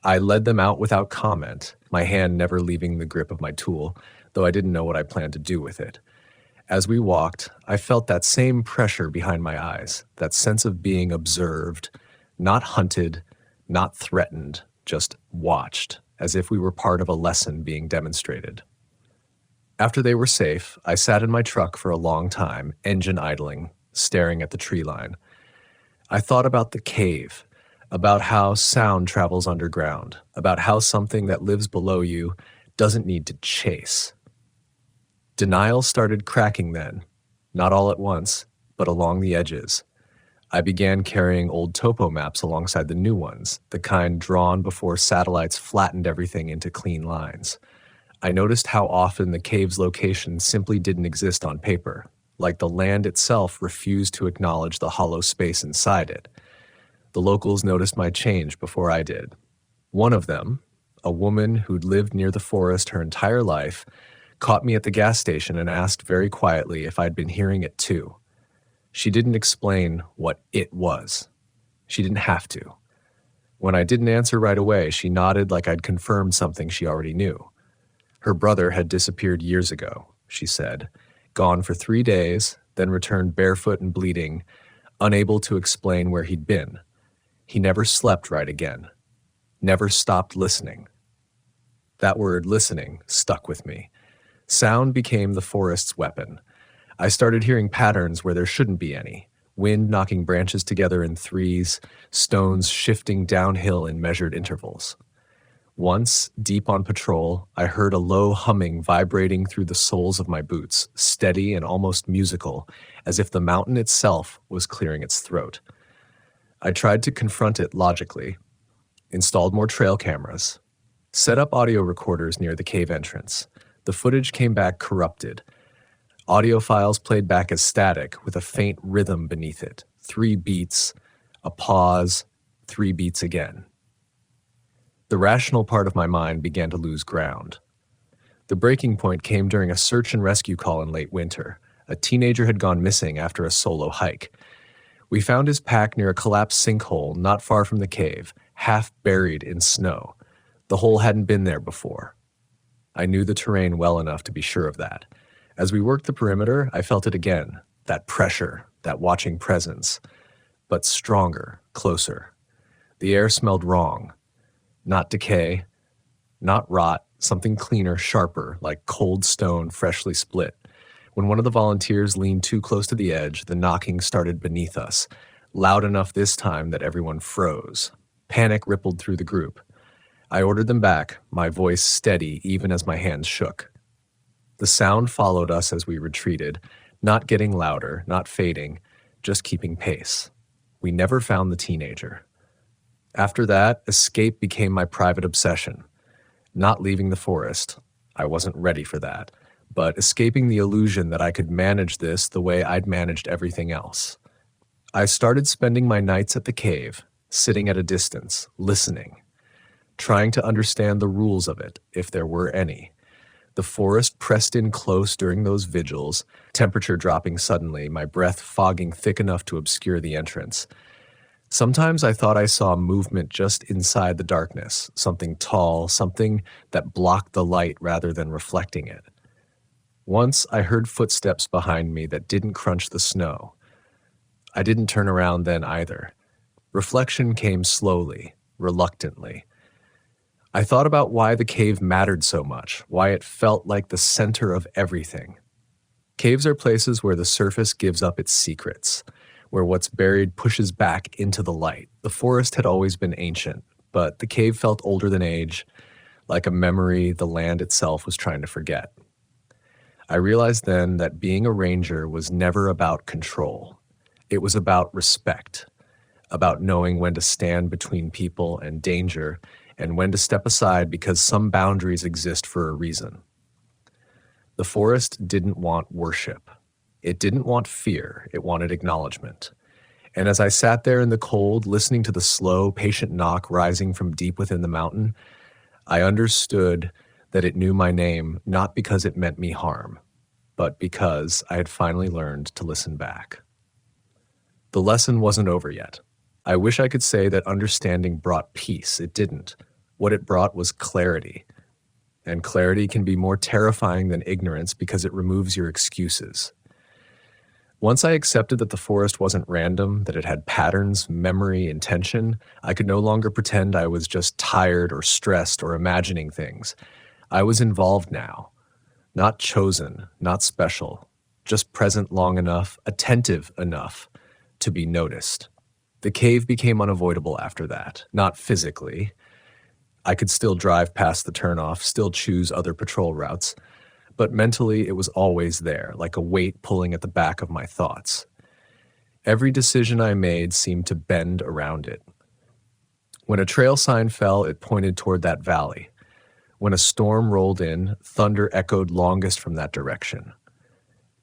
I led them out without comment, my hand never leaving the grip of my tool, though I didn't know what I planned to do with it. As we walked, I felt that same pressure behind my eyes, that sense of being observed, not hunted, not threatened, just watched, as if we were part of a lesson being demonstrated. After they were safe, I sat in my truck for a long time, engine idling, staring at the tree line. I thought about the cave, about how sound travels underground, about how something that lives below you doesn't need to chase. Denial started cracking then, not all at once, but along the edges. I began carrying old topo maps alongside the new ones, the kind drawn before satellites flattened everything into clean lines. I noticed how often the cave's location simply didn't exist on paper, like the land itself refused to acknowledge the hollow space inside it. The locals noticed my change before I did. One of them, a woman who'd lived near the forest her entire life, caught me at the gas station and asked very quietly if I'd been hearing it too. She didn't explain what it was. She didn't have to. When I didn't answer right away, she nodded like I'd confirmed something she already knew. Her brother had disappeared years ago, she said, gone for 3 days, then returned barefoot and bleeding, unable to explain where he'd been. He never slept right again. Never stopped listening. That word, listening, stuck with me. Sound became the forest's weapon. I started hearing patterns where there shouldn't be any. Wind knocking branches together in threes, stones shifting downhill in measured intervals. Once, deep on patrol, I heard a low humming vibrating through the soles of my boots, steady and almost musical, as if the mountain itself was clearing its throat. I tried to confront it logically, installed more trail cameras, set up audio recorders near the cave entrance. The footage came back corrupted. Audio files played back as static with a faint rhythm beneath it. 3 beats, a pause, 3 beats again. The rational part of my mind began to lose ground. The breaking point came during a search and rescue call in late winter. A teenager had gone missing after a solo hike. We found his pack near a collapsed sinkhole not far from the cave, half buried in snow. The hole hadn't been there before. I knew the terrain well enough to be sure of that. As we worked the perimeter, I felt it again, that pressure, that watching presence, but stronger, closer. The air smelled wrong. Not decay, not rot, something cleaner, sharper, like cold stone freshly split. When one of the volunteers leaned too close to the edge, the knocking started beneath us, loud enough this time that everyone froze. Panic rippled through the group. I ordered them back, my voice steady even as my hands shook. The sound followed us as we retreated, not getting louder, not fading, just keeping pace. We never found the teenager. After that, escape became my private obsession. Not leaving the forest. I wasn't ready for that. But escaping the illusion that I could manage this the way I'd managed everything else. I started spending my nights at the cave, sitting at a distance, listening, trying to understand the rules of it, if there were any. The forest pressed in close during those vigils, temperature dropping suddenly, my breath fogging thick enough to obscure the entrance. Sometimes I thought I saw movement just inside the darkness, something tall, something that blocked the light rather than reflecting it. Once I heard footsteps behind me that didn't crunch the snow. I didn't turn around then either. Reflection came slowly, reluctantly. I thought about why the cave mattered so much, why it felt like the center of everything. Caves are places where the surface gives up its secrets, where what's buried pushes back into the light. The forest had always been ancient, but the cave felt older than age, like a memory the land itself was trying to forget. I realized then that being a ranger was never about control. It was about respect, about knowing when to stand between people and danger, and when to step aside because some boundaries exist for a reason. The forest didn't want worship. It didn't want fear. It wanted acknowledgement. And as I sat there in the cold, listening to the slow, patient knock rising from deep within the mountain, I understood that it knew my name not because it meant me harm, but because I had finally learned to listen back. The lesson wasn't over yet. I wish I could say that understanding brought peace. It didn't. What it brought was clarity. And clarity can be more terrifying than ignorance because it removes your excuses. Once I accepted that the forest wasn't random, that it had patterns, memory, intention, I could no longer pretend I was just tired or stressed or imagining things. I was involved now. Not chosen, not special, just present long enough, attentive enough to be noticed. The cave became unavoidable after that, not physically. I could still drive past the turnoff, still choose other patrol routes, but mentally it was always there, like a weight pulling at the back of my thoughts. Every decision I made seemed to bend around it. When a trail sign fell, it pointed toward that valley. When a storm rolled in, thunder echoed longest from that direction.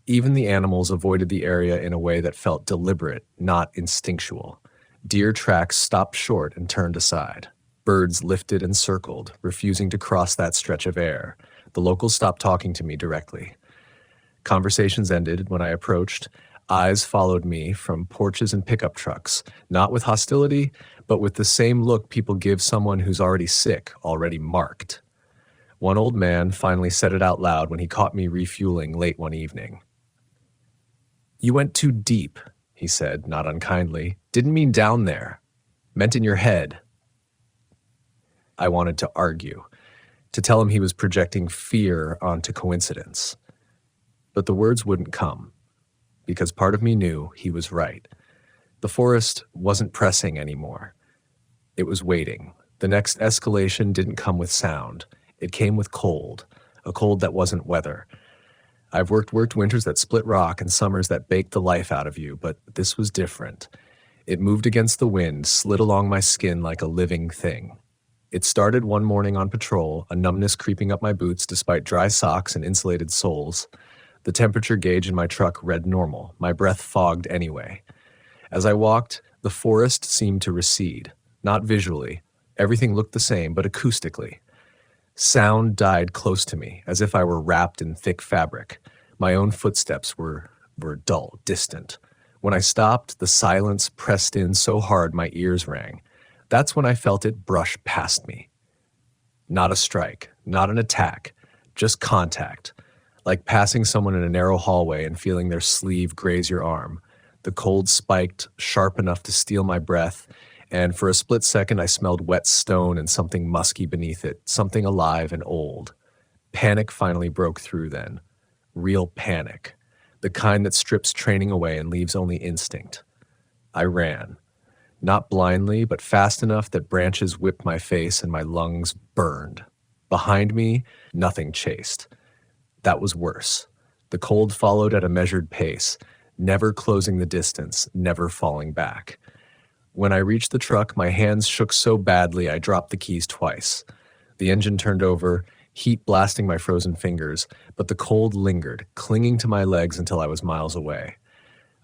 Even the animals avoided the area in a way that felt deliberate, not instinctual. Deer tracks stopped short and turned aside. Birds lifted and circled, refusing to cross that stretch of air. The locals stopped talking to me directly. Conversations ended when I approached. Eyes followed me from porches and pickup trucks, not with hostility, but with the same look people give someone who's already sick, already marked. One old man finally said it out loud when he caught me refueling late one evening. "You went too deep," he said, not unkindly. "Didn't mean down there. Meant in your head." I wanted to argue, to tell him he was projecting fear onto coincidence. But the words wouldn't come, because part of me knew he was right. The forest wasn't pressing anymore. It was waiting. The next escalation didn't come with sound. It came with cold, a cold that wasn't weather. I've worked winters that split rock and summers that baked the life out of you, but this was different. It moved against the wind, slid along my skin like a living thing. It started one morning on patrol, a numbness creeping up my boots despite dry socks and insulated soles. The temperature gauge in my truck read normal, my breath fogged anyway. As I walked, the forest seemed to recede, not visually. Everything looked the same, but acoustically. Sound died close to me, as if I were wrapped in thick fabric. My own footsteps were dull, distant. When I stopped, the silence pressed in so hard my ears rang. That's when I felt it brush past me. Not a strike, not an attack, just contact. Like passing someone in a narrow hallway and feeling their sleeve graze your arm. The cold spiked, sharp enough to steal my breath, and for a split second I smelled wet stone and something musky beneath it, something alive and old. Panic finally broke through then. Real panic. The kind that strips training away and leaves only instinct. I ran. Not blindly, but fast enough that branches whipped my face and my lungs burned. Behind me, nothing chased. That was worse. The cold followed at a measured pace, never closing the distance, never falling back. When I reached the truck, my hands shook so badly I dropped the keys twice. The engine turned over, heat blasting my frozen fingers, but the cold lingered, clinging to my legs until I was miles away.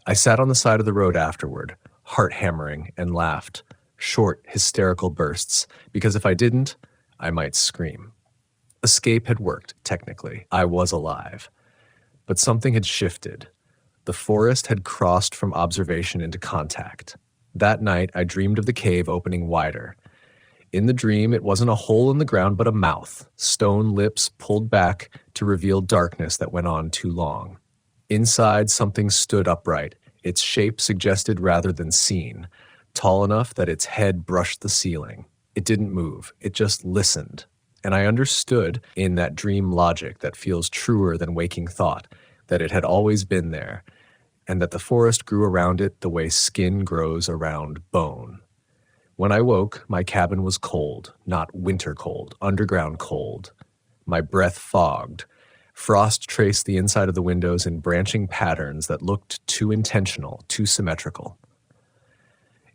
I sat on the side of the road afterward, heart hammering, and laughed, short, hysterical bursts, because if I didn't, I might scream. Escape had worked, technically. I was alive. But something had shifted. The forest had crossed from observation into contact. That night, I dreamed of the cave opening wider. In the dream, it wasn't a hole in the ground, but a mouth, stone lips pulled back to reveal darkness that went on too long. Inside, something stood upright, its shape suggested rather than seen, tall enough that its head brushed the ceiling. It didn't move, it just listened. And I understood, in that dream logic that feels truer than waking thought, that it had always been there, and that the forest grew around it the way skin grows around bone. When I woke, my cabin was cold, not winter cold, underground cold. My breath fogged. Frost traced the inside of the windows in branching patterns that looked too intentional, too symmetrical.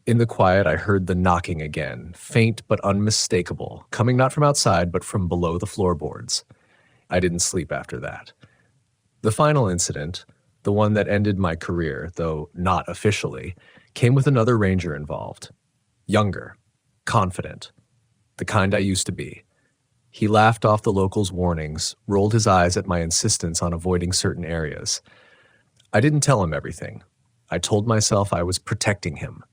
In the quiet, I heard the knocking again, faint but unmistakable, coming not from outside but from below the floorboards. I didn't sleep after that. The final incident, the one that ended my career, though not officially, came with another ranger involved. Younger, confident, the kind I used to be. He laughed off the locals' warnings, rolled his eyes at my insistence on avoiding certain areas. I didn't tell him everything. I told myself I was protecting him.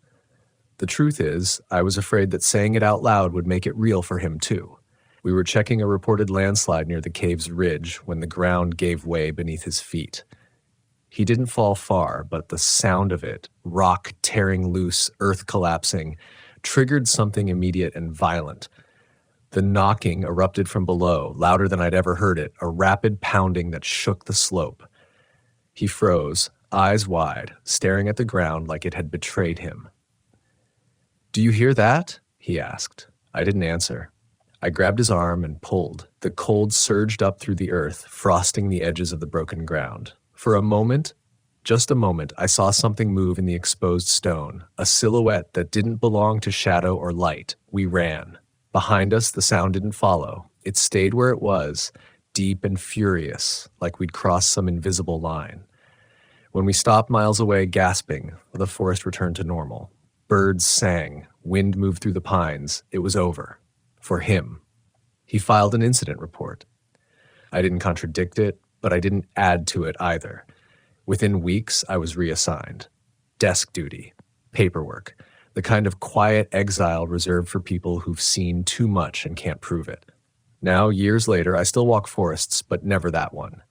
The truth is, I was afraid that saying it out loud would make it real for him too. We were checking a reported landslide near the cave's ridge when the ground gave way beneath his feet. He didn't fall far, but the sound of it, rock tearing loose, earth collapsing, triggered something immediate and violent. The knocking erupted from below, louder than I'd ever heard it, a rapid pounding that shook the slope. He froze, eyes wide, staring at the ground like it had betrayed him. "Do you hear that?" he asked. I didn't answer. I grabbed his arm and pulled. The cold surged up through the earth, frosting the edges of the broken ground. For a moment, just a moment, I saw something move in the exposed stone, a silhouette that didn't belong to shadow or light. We ran. Behind us, the sound didn't follow. It stayed where it was, deep and furious, like we'd crossed some invisible line. When we stopped miles away gasping, the forest returned to normal. Birds sang, wind moved through the pines. It was over. For him. He filed an incident report. I didn't contradict it, but I didn't add to it either. Within weeks, I was reassigned. Desk duty, paperwork, the kind of quiet exile reserved for people who've seen too much and can't prove it. Now, years later, I still walk forests, but never that one.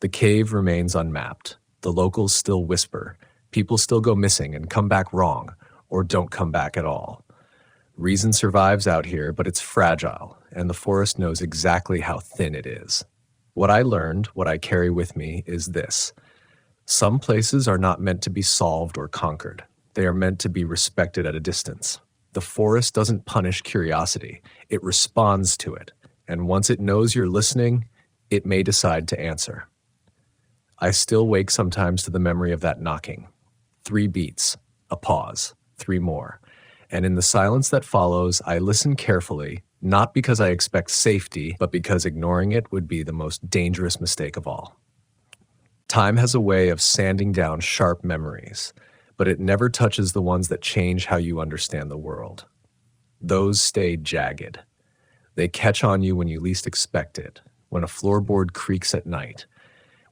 The cave remains unmapped. The locals still whisper. People still go missing and come back wrong, or don't come back at all. Reason survives out here, but it's fragile, and the forest knows exactly how thin it is. What I learned, what I carry with me, is this. Some places are not meant to be solved or conquered. They are meant to be respected at a distance. The forest doesn't punish curiosity. It responds to it. And once it knows you're listening, it may decide to answer. I still wake sometimes to the memory of that knocking. 3 beats, a pause, 3 more. And in the silence that follows, I listen carefully, not because I expect safety, but because ignoring it would be the most dangerous mistake of all. Time has a way of sanding down sharp memories, but it never touches the ones that change how you understand the world. Those stay jagged. They catch on you when you least expect it, when a floorboard creaks at night,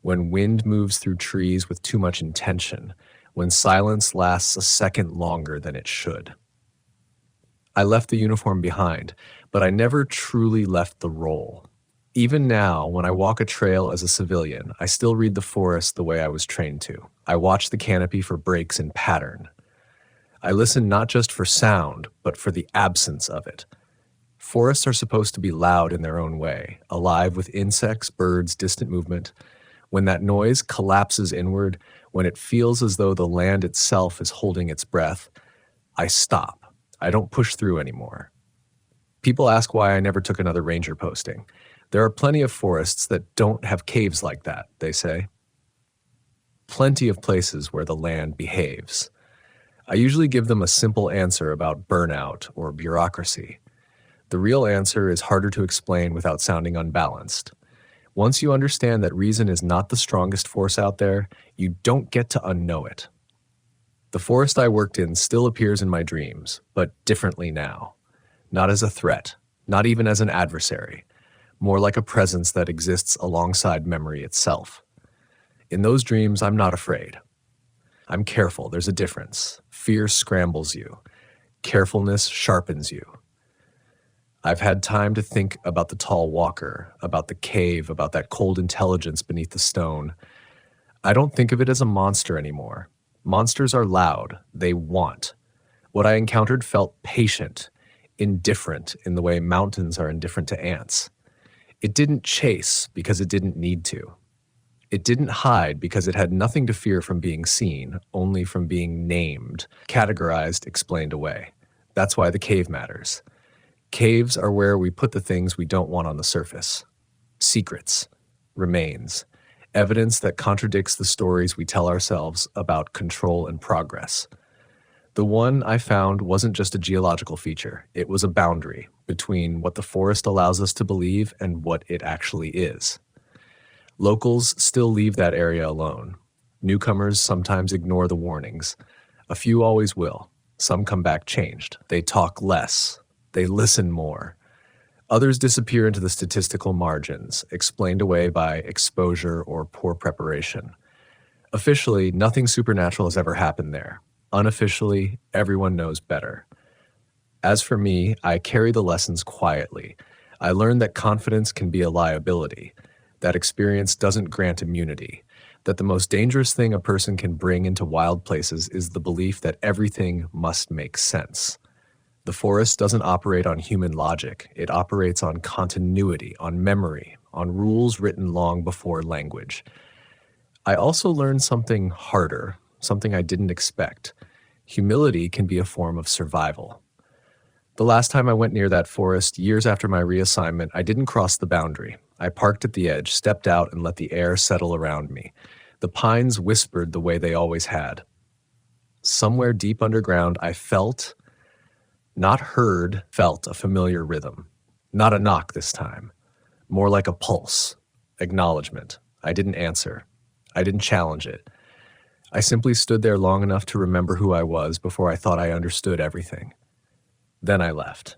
when wind moves through trees with too much intention, when silence lasts a second longer than it should. I left the uniform behind, but I never truly left the role. Even now, when I walk a trail as a civilian, I still read the forest the way I was trained to. I watch the canopy for breaks in pattern. I listen not just for sound, but for the absence of it. Forests are supposed to be loud in their own way, alive with insects, birds, distant movement. When that noise collapses inward, when it feels as though the land itself is holding its breath, I stop. I don't push through anymore. People ask why I never took another ranger posting. There are plenty of forests that don't have caves like that, they say. Plenty of places where the land behaves. I usually give them a simple answer about burnout or bureaucracy. The real answer is harder to explain without sounding unbalanced. Once you understand that reason is not the strongest force out there, you don't get to unknow it. The forest I worked in still appears in my dreams, but differently now. Not as a threat, not even as an adversary, more like a presence that exists alongside memory itself. In those dreams, I'm not afraid. I'm careful, there's a difference. Fear scrambles you. Carefulness sharpens you. I've had time to think about the tall walker, about the cave, about that cold intelligence beneath the stone. I don't think of it as a monster anymore. Monsters are loud. They want. What I encountered felt patient, indifferent in the way mountains are indifferent to ants. It didn't chase because it didn't need to. It didn't hide because it had nothing to fear from being seen, only from being named, categorized, explained away. That's why the cave matters. Caves are where we put the things we don't want on the surface. Secrets, remains, evidence that contradicts the stories we tell ourselves about control and progress. The one I found wasn't just a geological feature, it was a boundary between what the forest allows us to believe and what it actually is. Locals still leave that area alone. Newcomers sometimes ignore the warnings. A few always will. Some come back changed. They talk less. They listen more. Others disappear into the statistical margins, explained away by exposure or poor preparation. Officially, nothing supernatural has ever happened there. Unofficially, everyone knows better. As for me, I carry the lessons quietly. I learned that confidence can be a liability, that experience doesn't grant immunity, that the most dangerous thing a person can bring into wild places is the belief that everything must make sense. The forest doesn't operate on human logic. It operates on continuity, on memory, on rules written long before language. I also learned something harder, something I didn't expect. Humility can be a form of survival. The last time I went near that forest, years after my reassignment, I didn't cross the boundary. I parked at the edge, stepped out, and let the air settle around me. The pines whispered the way they always had. Somewhere deep underground, I felt, not heard, felt a familiar rhythm. Not a knock this time. More like a pulse. Acknowledgement. I didn't answer. I didn't challenge it. I simply stood there long enough to remember who I was before I thought I understood everything. Then I left.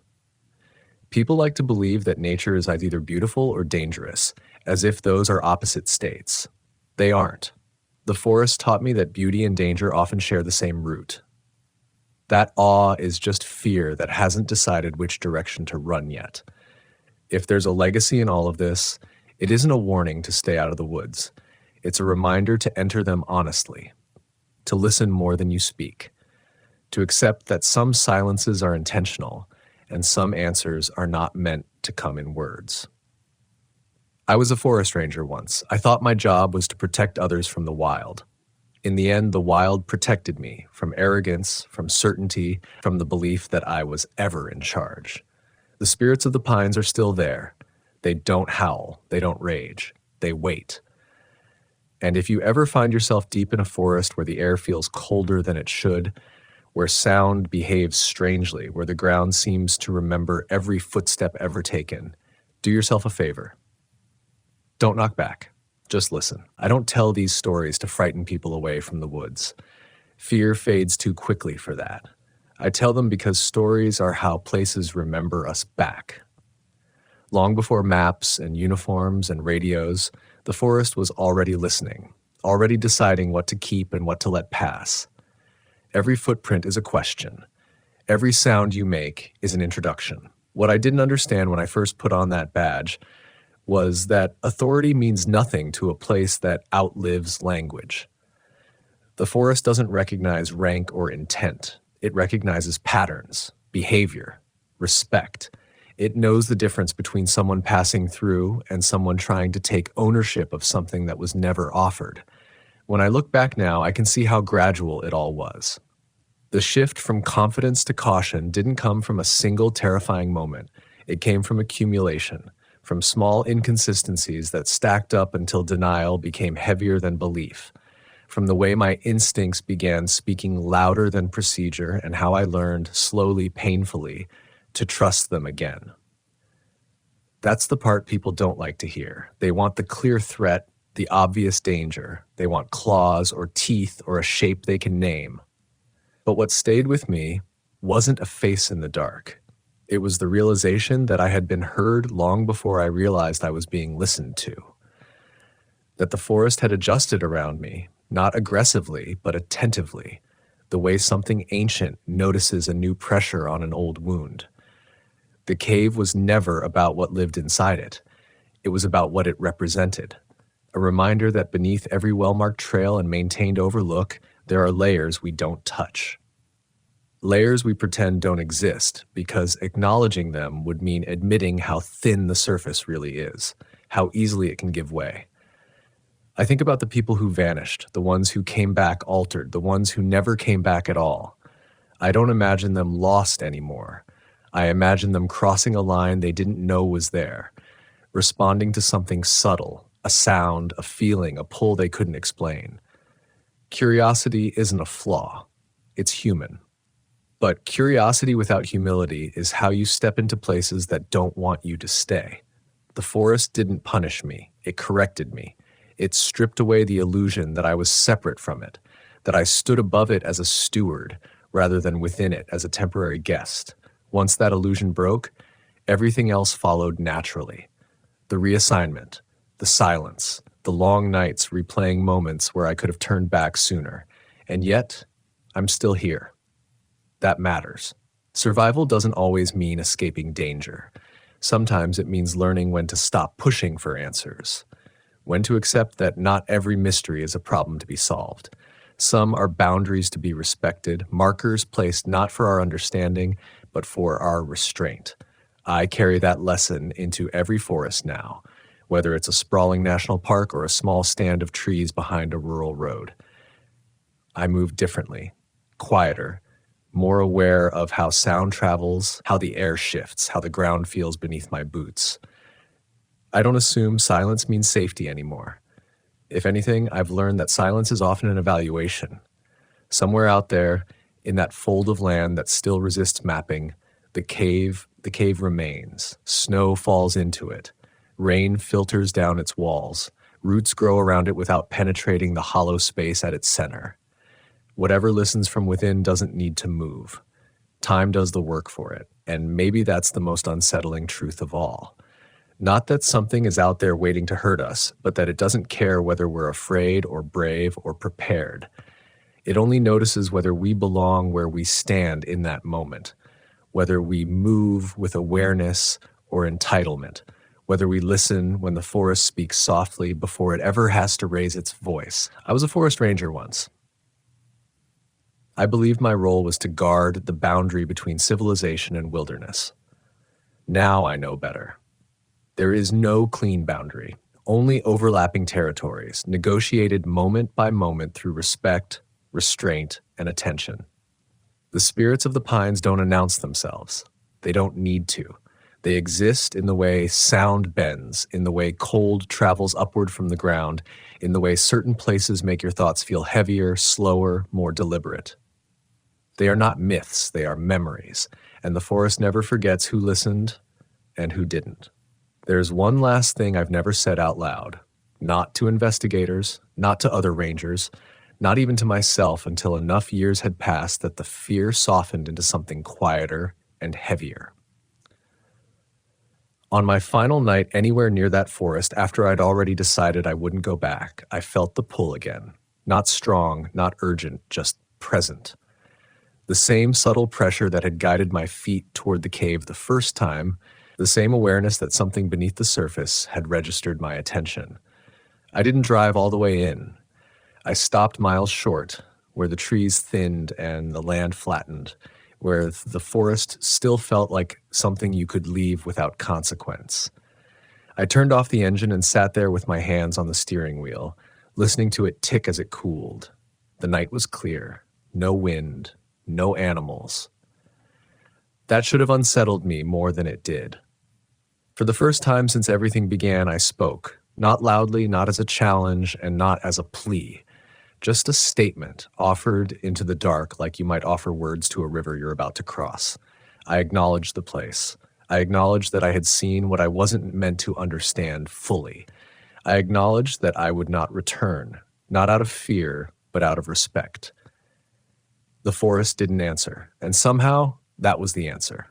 People like to believe that nature is either beautiful or dangerous, as if those are opposite states. They aren't. The forest taught me that beauty and danger often share the same root. That awe is just fear that hasn't decided which direction to run yet. If there's a legacy in all of this, it isn't a warning to stay out of the woods. It's a reminder to enter them honestly, to listen more than you speak, to accept that some silences are intentional and some answers are not meant to come in words. I was a forest ranger once. I thought my job was to protect others from the wild. In the end, the wild protected me from arrogance, from certainty, from the belief that I was ever in charge. The spirits of the pines are still there. They don't howl. They don't rage. They wait. And if you ever find yourself deep in a forest where the air feels colder than it should, where sound behaves strangely, where the ground seems to remember every footstep ever taken, do yourself a favor. Don't knock back. Just listen. I don't tell these stories to frighten people away from the woods. Fear fades too quickly for that. I tell them because stories are how places remember us back. Long before maps and uniforms and radios, the forest was already listening, already deciding what to keep and what to let pass. Every footprint is a question. Every sound you make is an introduction. What I didn't understand when I first put on that badge was that authority means nothing to a place that outlives language. The forest doesn't recognize rank or intent. It recognizes patterns, behavior, respect. It knows the difference between someone passing through and someone trying to take ownership of something that was never offered. When I look back now, I can see how gradual it all was. The shift from confidence to caution didn't come from a single terrifying moment. It came from accumulation, from small inconsistencies that stacked up until denial became heavier than belief, from the way my instincts began speaking louder than procedure and how I learned, slowly, painfully, to trust them again. That's the part people don't like to hear. They want the clear threat, the obvious danger. They want claws or teeth or a shape they can name. But what stayed with me wasn't a face in the dark. It was the realization that I had been heard long before I realized I was being listened to. That the forest had adjusted around me, not aggressively, but attentively, the way something ancient notices a new pressure on an old wound. The cave was never about what lived inside it. It was about what it represented. A reminder that beneath every well-marked trail and maintained overlook, there are layers we don't touch. Layers we pretend don't exist because acknowledging them would mean admitting how thin the surface really is, how easily it can give way. I think about the people who vanished, the ones who came back altered, the ones who never came back at all. I don't imagine them lost anymore. I imagine them crossing a line they didn't know was there, responding to something subtle, a sound, a feeling, a pull they couldn't explain. Curiosity isn't a flaw. It's human. But curiosity without humility is how you step into places that don't want you to stay. The forest didn't punish me. It corrected me. It stripped away the illusion that I was separate from it, that I stood above it as a steward rather than within it as a temporary guest. Once that illusion broke, everything else followed naturally. The reassignment, the silence, the long nights replaying moments where I could have turned back sooner. And yet, I'm still here. That matters. Survival doesn't always mean escaping danger. Sometimes it means learning when to stop pushing for answers, when to accept that not every mystery is a problem to be solved. Some are boundaries to be respected, markers placed not for our understanding, but for our restraint. I carry that lesson into every forest now, whether it's a sprawling national park or a small stand of trees behind a rural road. I move differently, quieter, more aware of how sound travels, how the air shifts, how the ground feels beneath my boots. I don't assume silence means safety anymore. If anything, I've learned that silence is often an evaluation. Somewhere out there, in that fold of land that still resists mapping, the cave remains. Snow falls into it. Rain filters down its walls. Roots grow around it without penetrating the hollow space at its center. Whatever listens from within doesn't need to move. Time does the work for it, and maybe that's the most unsettling truth of all. Not that something is out there waiting to hurt us, but that it doesn't care whether we're afraid or brave or prepared. It only notices whether we belong where we stand in that moment, whether we move with awareness or entitlement, whether we listen when the forest speaks softly before it ever has to raise its voice. I was a forest ranger once. I believed my role was to guard the boundary between civilization and wilderness. Now I know better. There is no clean boundary, only overlapping territories, negotiated moment by moment through respect, restraint, and attention. The spirits of the pines don't announce themselves. They don't need to. They exist in the way sound bends, in the way cold travels upward from the ground, in the way certain places make your thoughts feel heavier, slower, more deliberate. They are not myths, they are memories, and the forest never forgets who listened and who didn't. There's one last thing I've never said out loud, not to investigators, not to other rangers, not even to myself until enough years had passed that the fear softened into something quieter and heavier. On my final night anywhere near that forest, after I'd already decided I wouldn't go back, I felt the pull again. Not strong, not urgent, just present. The same subtle pressure that had guided my feet toward the cave the first time, the same awareness that something beneath the surface had registered my attention. I didn't drive all the way in. I stopped miles short, where the trees thinned and the land flattened, where the forest still felt like something you could leave without consequence. I turned off the engine and sat there with my hands on the steering wheel, listening to it tick as it cooled. The night was clear, no wind, no animals. That should have unsettled me more than it did. For the first time since everything began, I spoke, not loudly, not as a challenge, and not as a plea. Just a statement offered into the dark like you might offer words to a river you're about to cross. I acknowledged the place. I acknowledged that I had seen what I wasn't meant to understand fully. I acknowledged that I would not return, not out of fear, but out of respect. The forest didn't answer, and somehow that was the answer.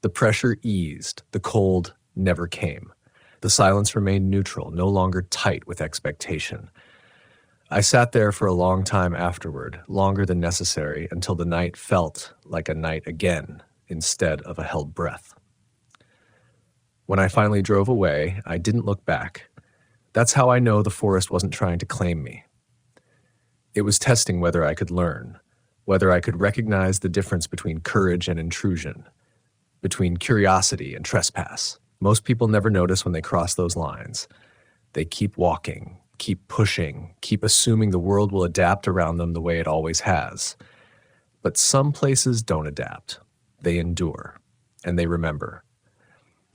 The pressure eased, the cold never came. The silence remained neutral, no longer tight with expectation. I sat there for a long time afterward, longer than necessary, until the night felt like a night again, instead of a held breath. When I finally drove away, I didn't look back. That's how I know the forest wasn't trying to claim me. It was testing whether I could learn, whether I could recognize the difference between courage and intrusion, between curiosity and trespass. Most people never notice when they cross those lines. They keep walking, keep pushing, keep assuming the world will adapt around them the way it always has. But some places don't adapt. They endure, and they remember.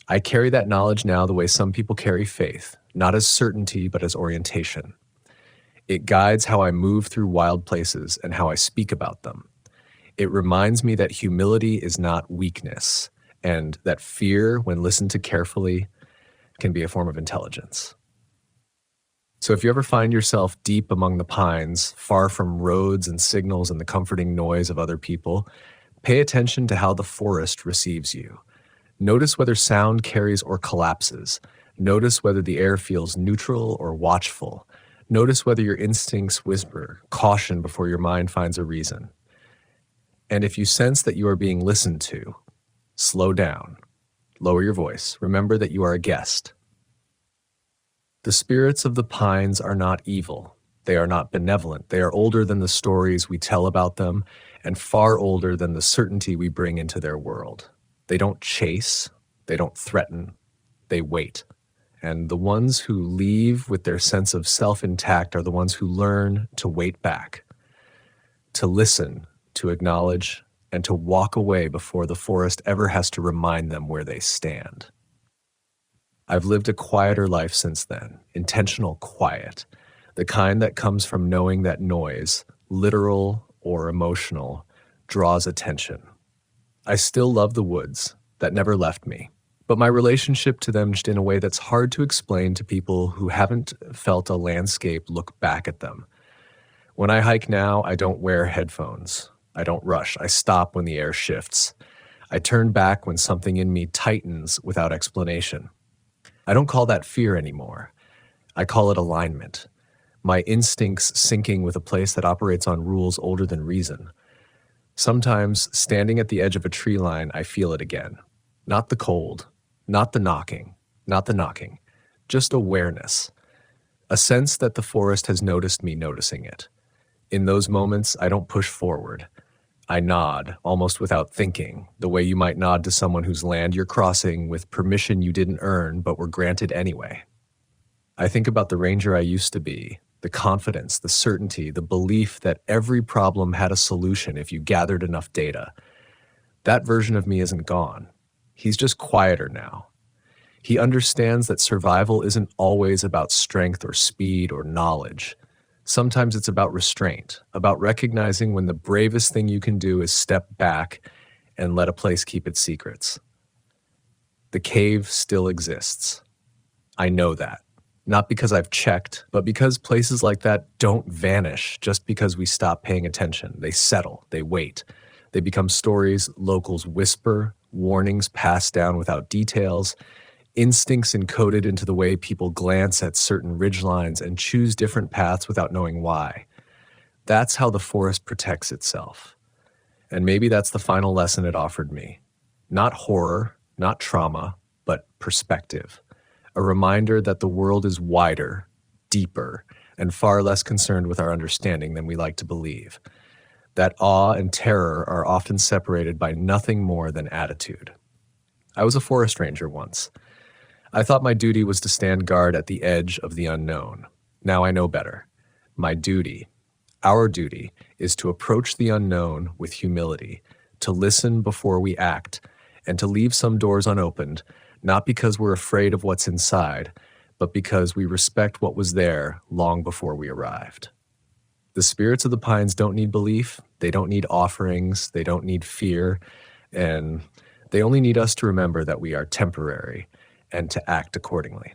I carry that knowledge now the way some people carry faith, not as certainty, but as orientation. It guides how I move through wild places and how I speak about them. It reminds me that humility is not weakness, and that fear, when listened to carefully, can be a form of intelligence. So if you ever find yourself deep among the pines, far from roads and signals and the comforting noise of other people, pay attention to how the forest receives you. Notice whether sound carries or collapses. Notice whether the air feels neutral or watchful. Notice whether your instincts whisper caution before your mind finds a reason. And if you sense that you are being listened to, slow down, lower your voice. Remember that you are a guest. The spirits of the pines are not evil. They are not benevolent. They are older than the stories we tell about them and far older than the certainty we bring into their world. They don't chase. They don't threaten. They wait. And the ones who leave with their sense of self intact are the ones who learn to wait back, to listen, to acknowledge, and to walk away before the forest ever has to remind them where they stand. I've lived a quieter life since then, intentional quiet, the kind that comes from knowing that noise, literal or emotional, draws attention. I still love the woods. That never left me. But my relationship to them changed in a way that's hard to explain to people who haven't felt a landscape look back at them. When I hike now, I don't wear headphones. I don't rush. I stop when the air shifts. I turn back when something in me tightens without explanation. I don't call that fear anymore. I call it alignment. My instincts syncing with a place that operates on rules older than reason. Sometimes, standing at the edge of a tree line, I feel it again. Not the cold, not the knocking, just awareness. A sense that the forest has noticed me noticing it. In those moments, I don't push forward. I nod, almost without thinking, the way you might nod to someone whose land you're crossing with permission you didn't earn but were granted anyway. I think about the ranger I used to be, the confidence, the certainty, the belief that every problem had a solution if you gathered enough data. That version of me isn't gone. He's just quieter now. He understands that survival isn't always about strength or speed or knowledge. Sometimes it's about restraint, about recognizing when the bravest thing you can do is step back and let a place keep its secrets. The cave still exists. I know that. Not because I've checked, but because places like that don't vanish just because we stop paying attention. They settle, they wait. They become stories locals whisper, warnings passed down without details, instincts encoded into the way people glance at certain ridgelines and choose different paths without knowing why. That's how the forest protects itself. And maybe that's the final lesson it offered me. Not horror, not trauma, but perspective. A reminder that the world is wider, deeper, and far less concerned with our understanding than we like to believe. That awe and terror are often separated by nothing more than attitude. I was a forest ranger once. I thought my duty was to stand guard at the edge of the unknown. Now I know better. My duty, our duty, is to approach the unknown with humility, to listen before we act, and to leave some doors unopened, not because we're afraid of what's inside, but because we respect what was there long before we arrived. The spirits of the pines don't need belief, they don't need offerings, they don't need fear, and they only need us to remember that we are temporary and to act accordingly.